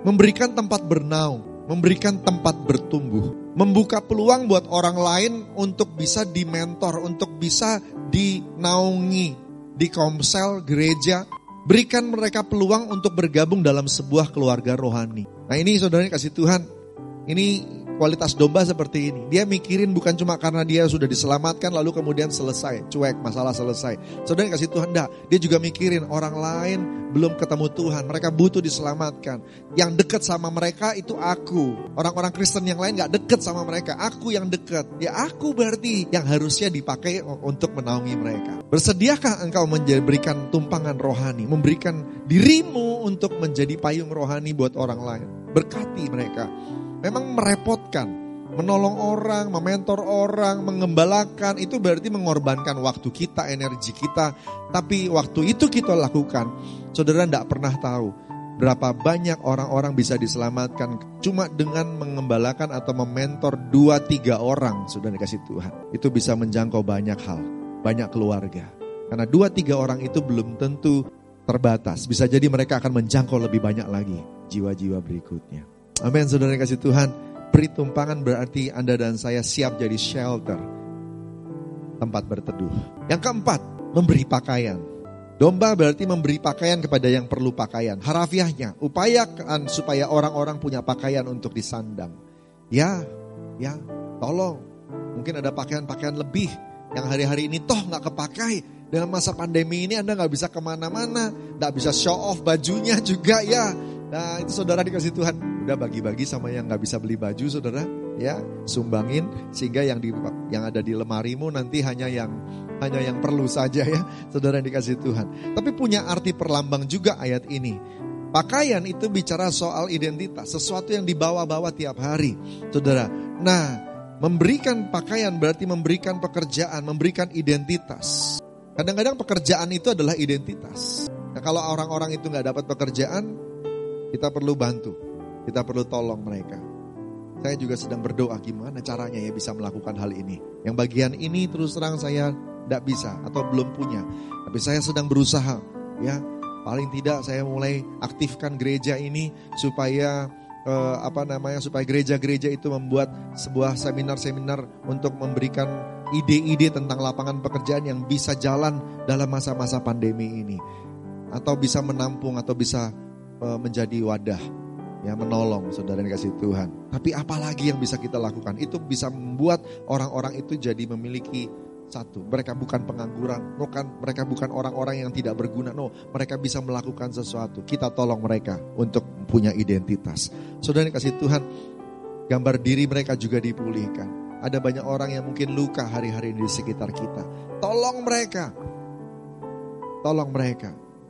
Memberikan tempat bernaung, memberikan tempat bertumbuh. Membuka peluang buat orang lain untuk bisa dimentor, untuk bisa dinaungi di komsel, gereja. Berikan mereka peluang untuk bergabung dalam sebuah keluarga rohani. Nah ini saudara kasih Tuhan, ini kualitas domba seperti ini. Dia mikirin bukan cuma karena dia sudah diselamatkan lalu kemudian selesai, cuek, masalah selesai. Saudara kasih Tuhan, enggak. Dia juga mikirin orang lain belum ketemu Tuhan, mereka butuh diselamatkan. Yang dekat sama mereka itu aku. Orang-orang Kristen yang lain gak dekat sama mereka, aku yang dekat. Ya aku berarti yang harusnya dipakai untuk menaungi mereka. Bersediakah engkau memberikan tumpangan rohani, memberikan dirimu untuk menjadi payung rohani buat orang lain? Berkati mereka. Memang merepotkan, menolong orang, mementor orang, mengembalakan, itu berarti mengorbankan waktu kita, energi kita. Tapi waktu itu kita lakukan, saudara tidak pernah tahu berapa banyak orang-orang bisa diselamatkan cuma dengan mengembalakan atau mementor 2-3 orang, saudara dikasih Tuhan. Itu bisa menjangkau banyak hal, banyak keluarga. Karena 2-3 orang itu belum tentu terbatas. Bisa jadi mereka akan menjangkau lebih banyak lagi jiwa-jiwa berikutnya. Amin, saudara yang kasih Tuhan. Beri tumpangan berarti Anda dan saya siap jadi shelter, tempat berteduh. Yang keempat, memberi pakaian. Domba berarti memberi pakaian kepada yang perlu pakaian. Harafiahnya, upayakan supaya orang-orang punya pakaian untuk disandang. Ya, tolong. Mungkin ada pakaian-pakaian lebih yang hari-hari ini toh gak kepakai. Dalam masa pandemi ini Anda gak bisa kemana-mana, gak bisa show off bajunya juga ya. Nah itu saudara dikasih Tuhan, udah bagi-bagi sama yang gak bisa beli baju saudara, ya sumbangin sehingga yang ada di lemarimu nanti hanya yang perlu saja ya, saudara yang dikasih Tuhan. Tapi punya arti perlambang juga ayat ini. Pakaian itu bicara soal identitas, sesuatu yang dibawa-bawa tiap hari, saudara. Nah, memberikan pakaian berarti memberikan pekerjaan, memberikan identitas. Kadang-kadang pekerjaan itu adalah identitas. Nah, kalau orang-orang itu gak dapat pekerjaan, kita perlu bantu, kita perlu tolong mereka. Saya juga sedang berdoa gimana caranya ya bisa melakukan hal ini. Yang bagian ini terus terang saya tidak bisa atau belum punya. Tapi saya sedang berusaha ya. Paling tidak saya mulai aktifkan gereja ini supaya supaya gereja-gereja itu membuat sebuah seminar-seminar untuk memberikan ide-ide tentang lapangan pekerjaan yang bisa jalan dalam masa-masa pandemi ini. Atau bisa menampung atau bisa menjadi wadah yang menolong saudara yang kasih Tuhan. Tapi apalagi yang bisa kita lakukan? Itu bisa membuat orang-orang itu jadi memiliki satu. Mereka bukan pengangguran, mereka bukan orang-orang yang tidak berguna. No, mereka bisa melakukan sesuatu. Kita tolong mereka untuk punya identitas. Saudara yang kasih Tuhan, gambar diri mereka juga dipulihkan. Ada banyak orang yang mungkin luka hari-hari ini di sekitar kita. Tolong mereka.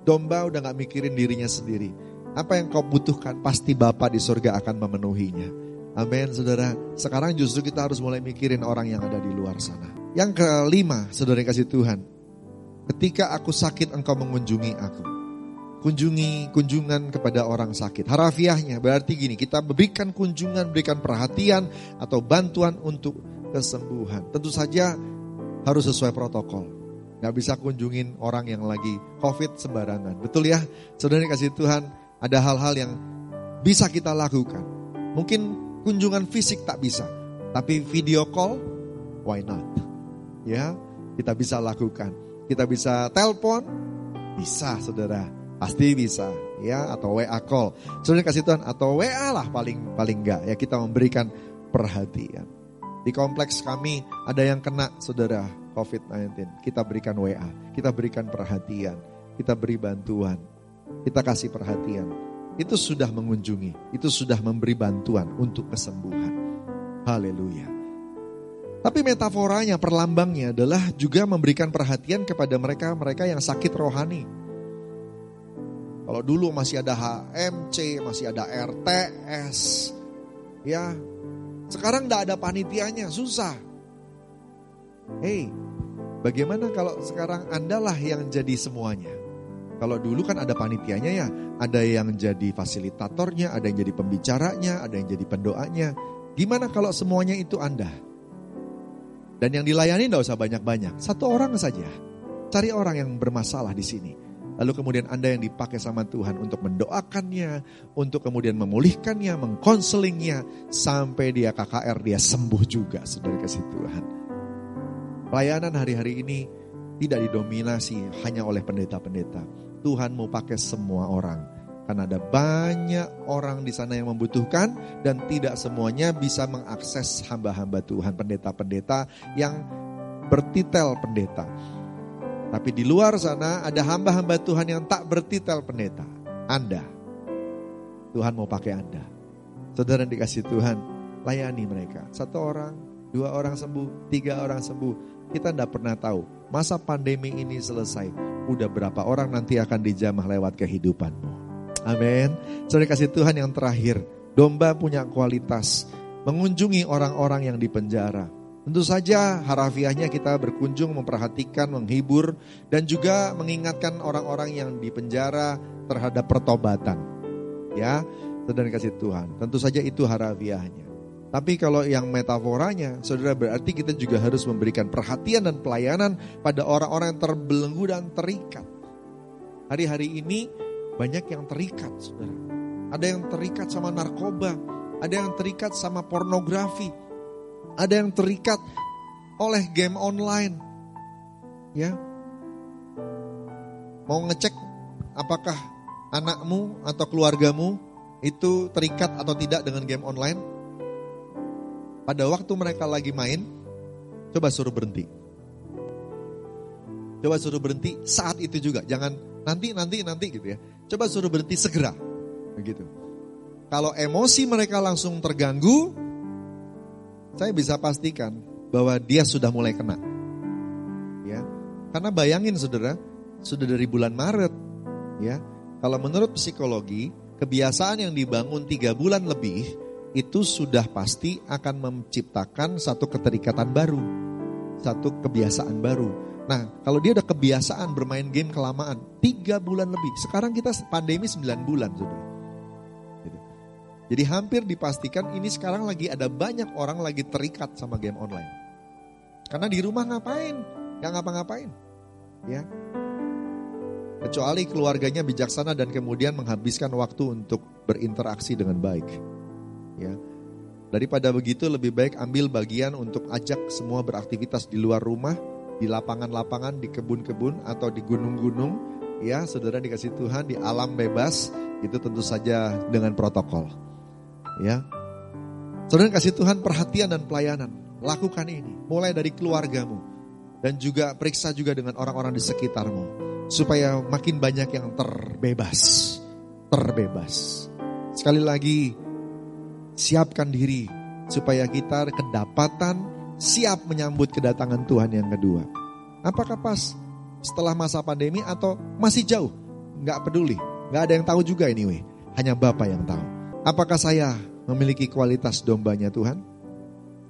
Domba udah gak mikirin dirinya sendiri. Apa yang kau butuhkan pasti Bapa di surga akan memenuhinya. Amin saudara. Sekarang justru kita harus mulai mikirin orang yang ada di luar sana. Yang kelima, saudara yang kasih Tuhan. Ketika aku sakit engkau mengunjungi aku. Kunjungan kepada orang sakit. Harafiahnya berarti gini, kita berikan kunjungan, berikan perhatian atau bantuan untuk kesembuhan. Tentu saja harus sesuai protokol. Gak bisa kunjungin orang yang lagi COVID sembarangan. Betul ya? Saudara yang kasih Tuhan, ada hal-hal yang bisa kita lakukan. Mungkin kunjungan fisik tak bisa, tapi video call, why not? Ya, kita bisa lakukan. Kita bisa telepon, bisa saudara, pasti bisa. Ya, atau WA call. Saudara kasih Tuhan, atau WA lah paling enggak. Ya, kita memberikan perhatian. Di kompleks kami ada yang kena saudara COVID-19. Kita berikan WA, kita berikan perhatian, kita beri bantuan, kita kasih perhatian. Itu sudah mengunjungi, itu sudah memberi bantuan untuk kesembuhan. Haleluya. Tapi metaforanya, perlambangnya adalah juga memberikan perhatian kepada mereka yang sakit rohani. Kalau dulu masih ada HMC, masih ada RTS, ya sekarang tidak ada panitianya, susah. Hei, bagaimana kalau sekarang Andalah yang jadi semuanya? Kalau dulu kan ada panitianya ya, ada yang jadi fasilitatornya, ada yang jadi pembicaranya, ada yang jadi pendoanya. Gimana kalau semuanya itu Anda? Dan yang dilayani tidak usah banyak-banyak, satu orang saja. Cari orang yang bermasalah di sini. Lalu kemudian Anda yang dipakai sama Tuhan untuk mendoakannya, untuk kemudian memulihkannya, mengkonselingnya, sampai dia KKR, dia sembuh juga, saudara kasih Tuhan. Pelayanan hari-hari ini tidak didominasi hanya oleh pendeta-pendeta. Tuhan mau pakai semua orang. Karena ada banyak orang di sana yang membutuhkan dan tidak semuanya bisa mengakses hamba-hamba Tuhan, pendeta-pendeta yang bertitel pendeta. Tapi di luar sana ada hamba-hamba Tuhan yang tak bertitel pendeta. Anda. Tuhan mau pakai Anda. Saudara yang dikasih Tuhan, layani mereka. 1 orang, 2 orang sembuh, 3 orang sembuh. Kita tidak pernah tahu masa pandemi ini selesai, udah berapa orang nanti akan dijamah lewat kehidupanmu. Amin. Saudara kasih Tuhan, yang terakhir, domba punya kualitas mengunjungi orang-orang yang di penjara. Tentu saja harafiahnya kita berkunjung, memperhatikan, menghibur, dan juga mengingatkan orang-orang yang di penjara terhadap pertobatan. Ya, saudara kasih Tuhan, tentu saja itu harafiahnya. Tapi kalau yang metaforanya, saudara, berarti kita juga harus memberikan perhatian dan pelayanan pada orang-orang yang terbelenggu dan terikat. Hari-hari ini banyak yang terikat, saudara. Ada yang terikat sama narkoba, ada yang terikat sama pornografi, ada yang terikat oleh game online. Ya, mau ngecek apakah anakmu atau keluargamu itu terikat atau tidak dengan game online? Pada waktu mereka lagi main, coba suruh berhenti. Coba suruh berhenti saat itu juga. Jangan nanti gitu ya. Coba suruh berhenti segera. Begitu. Kalau emosi mereka langsung terganggu, saya bisa pastikan bahwa dia sudah mulai kena. Ya. Karena bayangin saudara, sudah dari bulan Maret. Ya. Kalau menurut psikologi, kebiasaan yang dibangun 3 bulan lebih, itu sudah pasti akan menciptakan satu keterikatan baru, satu kebiasaan baru. Nah, kalau dia udah kebiasaan bermain game kelamaan 3 bulan lebih, sekarang kita pandemi 9 bulan sudah. Jadi hampir dipastikan ini sekarang lagi ada banyak orang lagi terikat sama game online. Karena di rumah ngapain? Gak ngapa-ngapain. Ya. Kecuali keluarganya bijaksana dan kemudian menghabiskan waktu untuk berinteraksi dengan baik. Ya, daripada begitu lebih baik ambil bagian untuk ajak semua beraktivitas di luar rumah, di lapangan-lapangan, di kebun-kebun atau di gunung-gunung. Ya, saudara dikasih Tuhan, di alam bebas, itu tentu saja dengan protokol. Ya, saudara kasih Tuhan, perhatian dan pelayanan, lakukan ini mulai dari keluargamu dan juga periksa juga dengan orang-orang di sekitarmu supaya makin banyak yang terbebas. Sekali lagi, siapkan diri supaya kita kedapatan siap menyambut kedatangan Tuhan yang kedua. Apakah pas setelah masa pandemi atau masih jauh? Nggak peduli. Nggak ada yang tahu juga anyway. Hanya Bapa yang tahu. Apakah saya memiliki kualitas dombanya Tuhan?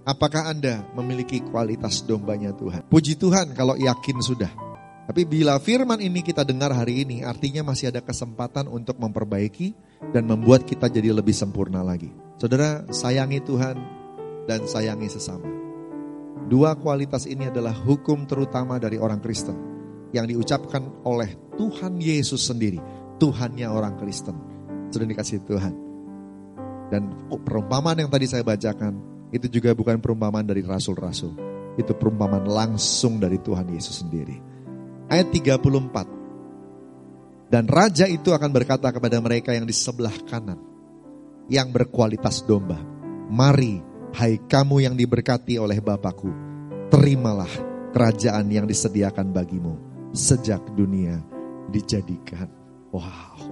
Apakah Anda memiliki kualitas dombanya Tuhan? Puji Tuhan kalau yakin sudah. Tapi bila firman ini kita dengar hari ini, artinya masih ada kesempatan untuk memperbaiki dan membuat kita jadi lebih sempurna lagi. Saudara, sayangi Tuhan dan sayangi sesama. Dua kualitas ini adalah hukum terutama dari orang Kristen yang diucapkan oleh Tuhan Yesus sendiri, Tuhannya orang Kristen. Sudah dikasih Tuhan. Dan perumpamaan yang tadi saya bacakan, itu juga bukan perumpamaan dari rasul-rasul. Itu perumpamaan langsung dari Tuhan Yesus sendiri. Ayat 34. Dan raja itu akan berkata kepada mereka yang di sebelah kanan, yang berkualitas domba, mari, hai kamu yang diberkati oleh Bapakku, terimalah kerajaan yang disediakan bagimu sejak dunia dijadikan. Wow,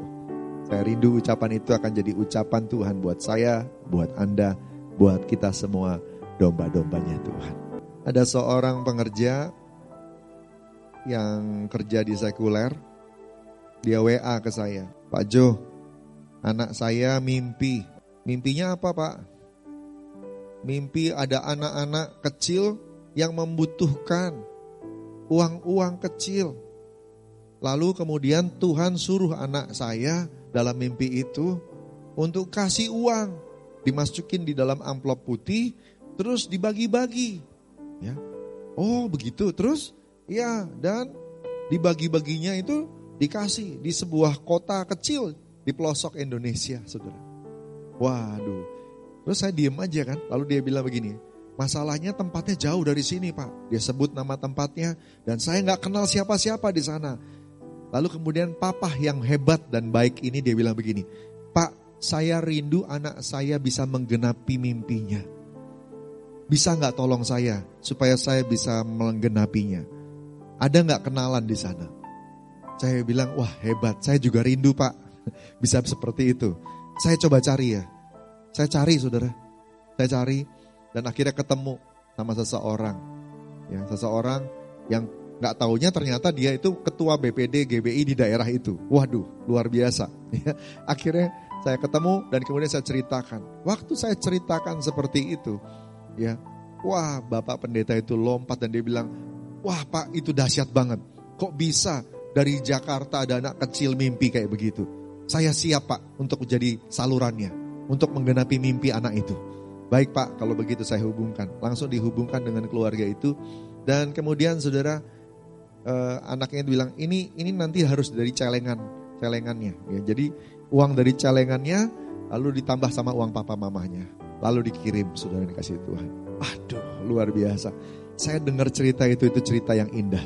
saya rindu ucapan itu akan jadi ucapan Tuhan buat saya, buat Anda, buat kita semua domba-dombanya Tuhan. Ada seorang pengerja yang kerja di sekuler, dia WA ke saya, Pak Jo, anak saya mimpi. Mimpinya apa Pak? Mimpi ada anak-anak kecil yang membutuhkan uang-uang kecil. Lalu kemudian Tuhan suruh anak saya dalam mimpi itu untuk kasih uang. Dimasukin di dalam amplop putih, terus dibagi-bagi. Ya. Oh begitu, terus? Ya, dan dibagi-baginya itu dikasih di sebuah kota kecil di pelosok Indonesia, saudara. Waduh, terus saya diem aja kan, lalu dia bilang begini, masalahnya tempatnya jauh dari sini Pak. Dia sebut nama tempatnya dan saya gak kenal siapa-siapa di sana. Lalu kemudian papa yang hebat dan baik ini dia bilang begini, Pak, saya rindu anak saya bisa menggenapi mimpinya. Bisa gak tolong saya supaya saya bisa menggenapinya? Ada gak kenalan di sana? Saya bilang, wah hebat, saya juga rindu Pak. Bisa seperti itu. Saya coba cari ya. Saya cari saudara. Saya cari dan akhirnya ketemu sama seseorang. Ya, seseorang yang gak taunya ternyata dia itu ketua BPD GBI di daerah itu. Waduh, luar biasa. Ya, akhirnya saya ketemu dan kemudian saya ceritakan. Waktu saya ceritakan seperti itu, ya, wah Bapak Pendeta itu lompat dan dia bilang, wah Pak itu dahsyat banget. Kok bisa dari Jakarta ada anak kecil mimpi kayak begitu. Saya siap Pak untuk jadi salurannya. Untuk menggenapi mimpi anak itu. Baik Pak, kalau begitu saya hubungkan. Langsung dihubungkan dengan keluarga itu. Dan kemudian saudara, anaknya bilang ini nanti harus dari celengannya. Ya, jadi uang dari celengannya lalu ditambah sama uang papa mamanya. Lalu dikirim, saudara dikasih Tuhan. Aduh, luar biasa. Saya dengar cerita itu cerita yang indah,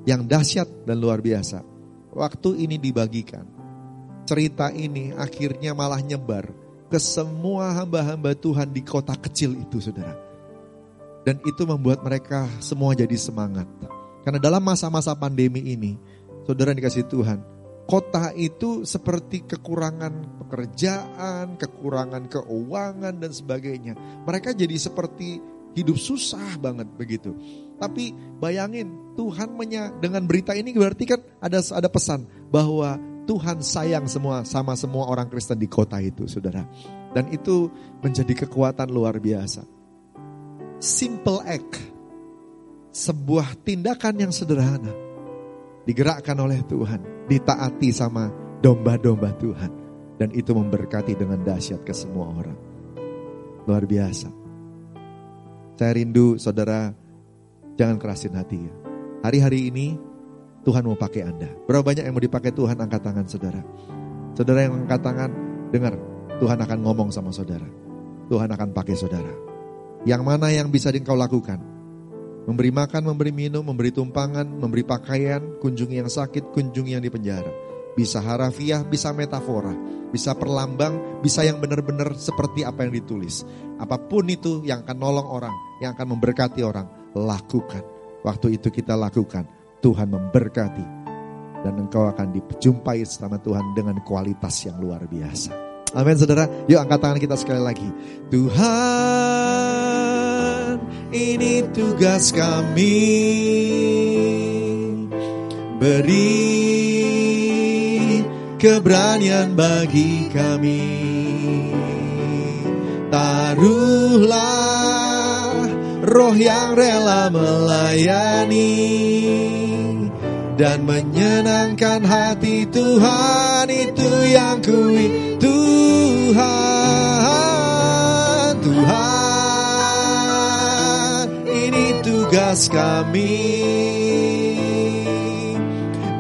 yang dahsyat dan luar biasa. Waktu ini dibagikan, cerita ini akhirnya malah nyebar ke semua hamba-hamba Tuhan di kota kecil itu, saudara. Dan itu membuat mereka semua jadi semangat. Karena dalam masa-masa pandemi ini, saudara dikasih Tuhan, kota itu seperti kekurangan pekerjaan, kekurangan keuangan dan sebagainya. Mereka jadi seperti hidup susah banget begitu. Tapi bayangin Tuhan dengan berita ini berarti kan ada pesan bahwa Tuhan sayang sama semua orang Kristen di kota itu, saudara. Dan itu menjadi kekuatan luar biasa. Simple act, sebuah tindakan yang sederhana, digerakkan oleh Tuhan, ditaati sama domba-domba Tuhan. Dan itu memberkati dengan dahsyat ke semua orang. Luar biasa. Saya rindu saudara, jangan kerasin hati ya. Hari-hari ini Tuhan mau pakai Anda. Berapa banyak yang mau dipakai Tuhan, angkat tangan saudara. Saudara yang angkat tangan, dengar, Tuhan akan ngomong sama saudara. Tuhan akan pakai saudara. Yang mana yang bisa engkau lakukan? Memberi makan, memberi minum, memberi tumpangan, memberi pakaian, kunjungi yang sakit, kunjungi yang di penjara. Bisa harafiah, bisa metafora, bisa perlambang, bisa yang benar-benar seperti apa yang ditulis. Apapun itu yang akan nolong orang, yang akan memberkati orang, lakukan. Waktu itu kita lakukan, Tuhan memberkati. Dan engkau akan dijumpai sama Tuhan dengan kualitas yang luar biasa. Amin saudara, yuk angkat tangan kita sekali lagi. Tuhan, ini tugas kami, beri keberanian bagi kami. Taruhlah roh yang rela melayani dan menyenangkan hati Tuhan, itu yang kuingin. Tuhan, Tuhan, ini tugas kami.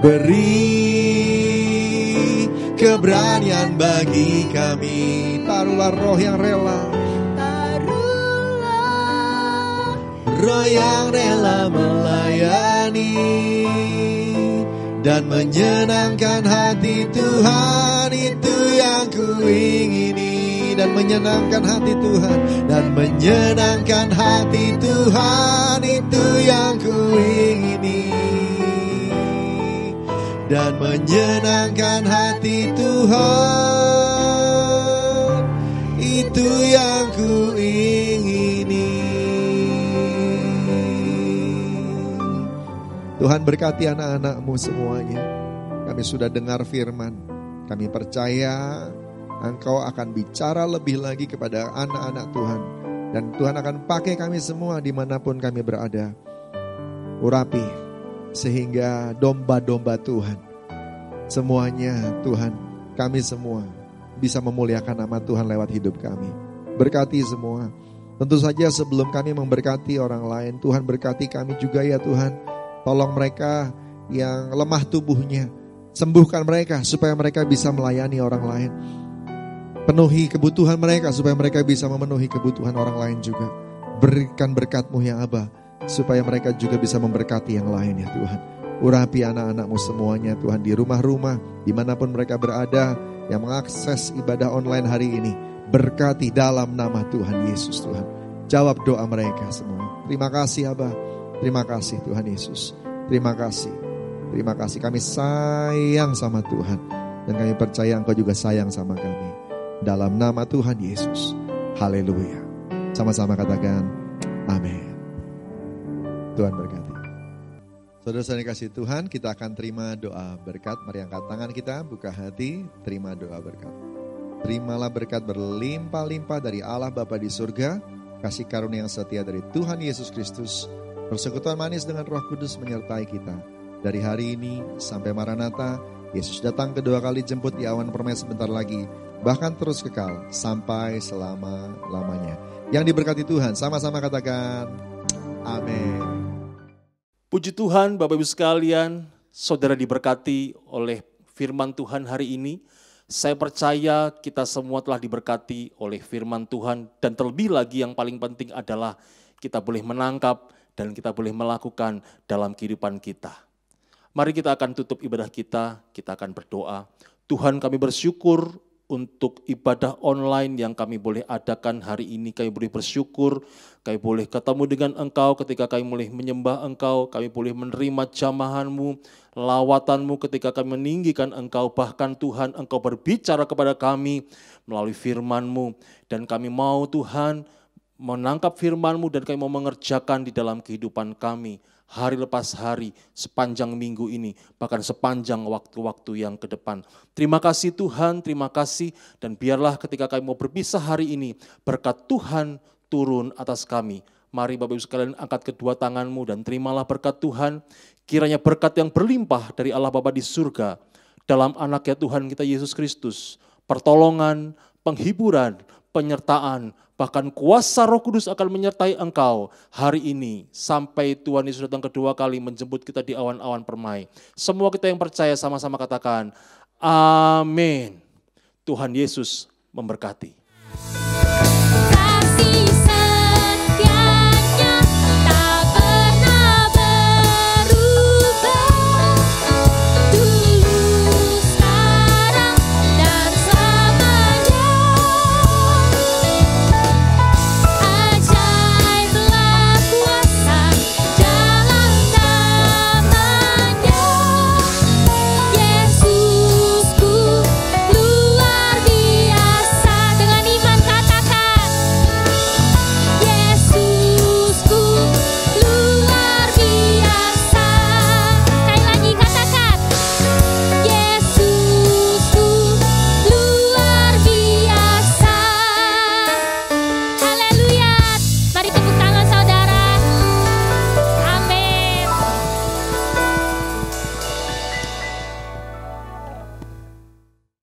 Beri keberanian bagi kami. Taruhlah roh yang rela, roh yang rela melayani dan menyenangkan hati Tuhan, itu yang kuingini. Dan menyenangkan hati Tuhan, dan menyenangkan hati Tuhan, itu yang kuingini. Dan menyenangkan hati Tuhan, itu yang kuingini. Tuhan berkati anak-anak-Mu semuanya. Kami sudah dengar firman. Kami percaya Engkau akan bicara lebih lagi kepada anak-anak Tuhan. Dan Tuhan akan pakai kami semua dimanapun kami berada. Urapi sehingga domba-domba Tuhan, semuanya Tuhan, kami semua bisa memuliakan nama Tuhan lewat hidup kami. Berkati semua. Tentu saja sebelum kami memberkati orang lain, Tuhan berkati kami juga ya Tuhan. Tolong mereka yang lemah tubuhnya, sembuhkan mereka supaya mereka bisa melayani orang lain. Penuhi kebutuhan mereka supaya mereka bisa memenuhi kebutuhan orang lain juga. Berikan berkat-Mu ya Aba, supaya mereka juga bisa memberkati yang lain ya Tuhan. Urapi anak-anak-Mu semuanya Tuhan, di rumah-rumah, dimanapun mereka berada, yang mengakses ibadah online hari ini. Berkati dalam nama Tuhan Yesus Tuhan. Jawab doa mereka semua. Terima kasih Aba, terima kasih Tuhan Yesus. Terima kasih, terima kasih. Kami sayang sama Tuhan, dan kami percaya Engkau juga sayang sama kami. Dalam nama Tuhan Yesus. Haleluya. Sama-sama katakan amin. Tuhan berkati. Saudara-saudara yang kasih Tuhan, kita akan terima doa berkat. Mari angkat tangan kita, buka hati, terima doa berkat. Terimalah berkat berlimpah-limpah dari Allah Bapa di surga, kasih karunia yang setia dari Tuhan Yesus Kristus, persekutuan manis dengan Roh Kudus menyertai kita. Dari hari ini sampai Maranatha, Yesus datang kedua kali jemput di awan permai sebentar lagi, bahkan terus kekal sampai selama-lamanya. Yang diberkati Tuhan, sama-sama katakan amin. Puji Tuhan, Bapak Ibu sekalian, saudara diberkati oleh firman Tuhan hari ini. Saya percaya kita semua telah diberkati oleh firman Tuhan, dan terlebih lagi yang paling penting adalah kita boleh menangkap dan kita boleh melakukan dalam kehidupan kita. Mari kita akan tutup ibadah kita akan berdoa. Tuhan, kami bersyukur untuk ibadah online yang kami boleh adakan hari ini. Kami boleh bersyukur, kami boleh ketemu dengan Engkau ketika kami boleh menyembah Engkau, kami boleh menerima jamahan-Mu, lawatan-Mu ketika kami meninggikan Engkau. Bahkan Tuhan, Engkau berbicara kepada kami melalui firman-Mu, dan kami mau Tuhan menangkap firman-Mu dan kami mau mengerjakan di dalam kehidupan kami. Hari lepas hari, sepanjang minggu ini, bahkan sepanjang waktu-waktu yang ke depan. Terima kasih Tuhan, terima kasih. Dan biarlah ketika kami mau berpisah hari ini, berkat Tuhan turun atas kami. Mari Bapak Ibu sekalian angkat kedua tanganmu dan terimalah berkat Tuhan. Kiranya berkat yang berlimpah dari Allah Bapa di surga, dalam anaknya Tuhan kita Yesus Kristus, pertolongan, penghiburan, penyertaan, bahkan kuasa Roh Kudus akan menyertai engkau hari ini sampai Tuhan Yesus datang kedua kali menjemput kita di awan-awan permai. Semua kita yang percaya sama-sama katakan amin. Tuhan Yesus memberkati. Kasih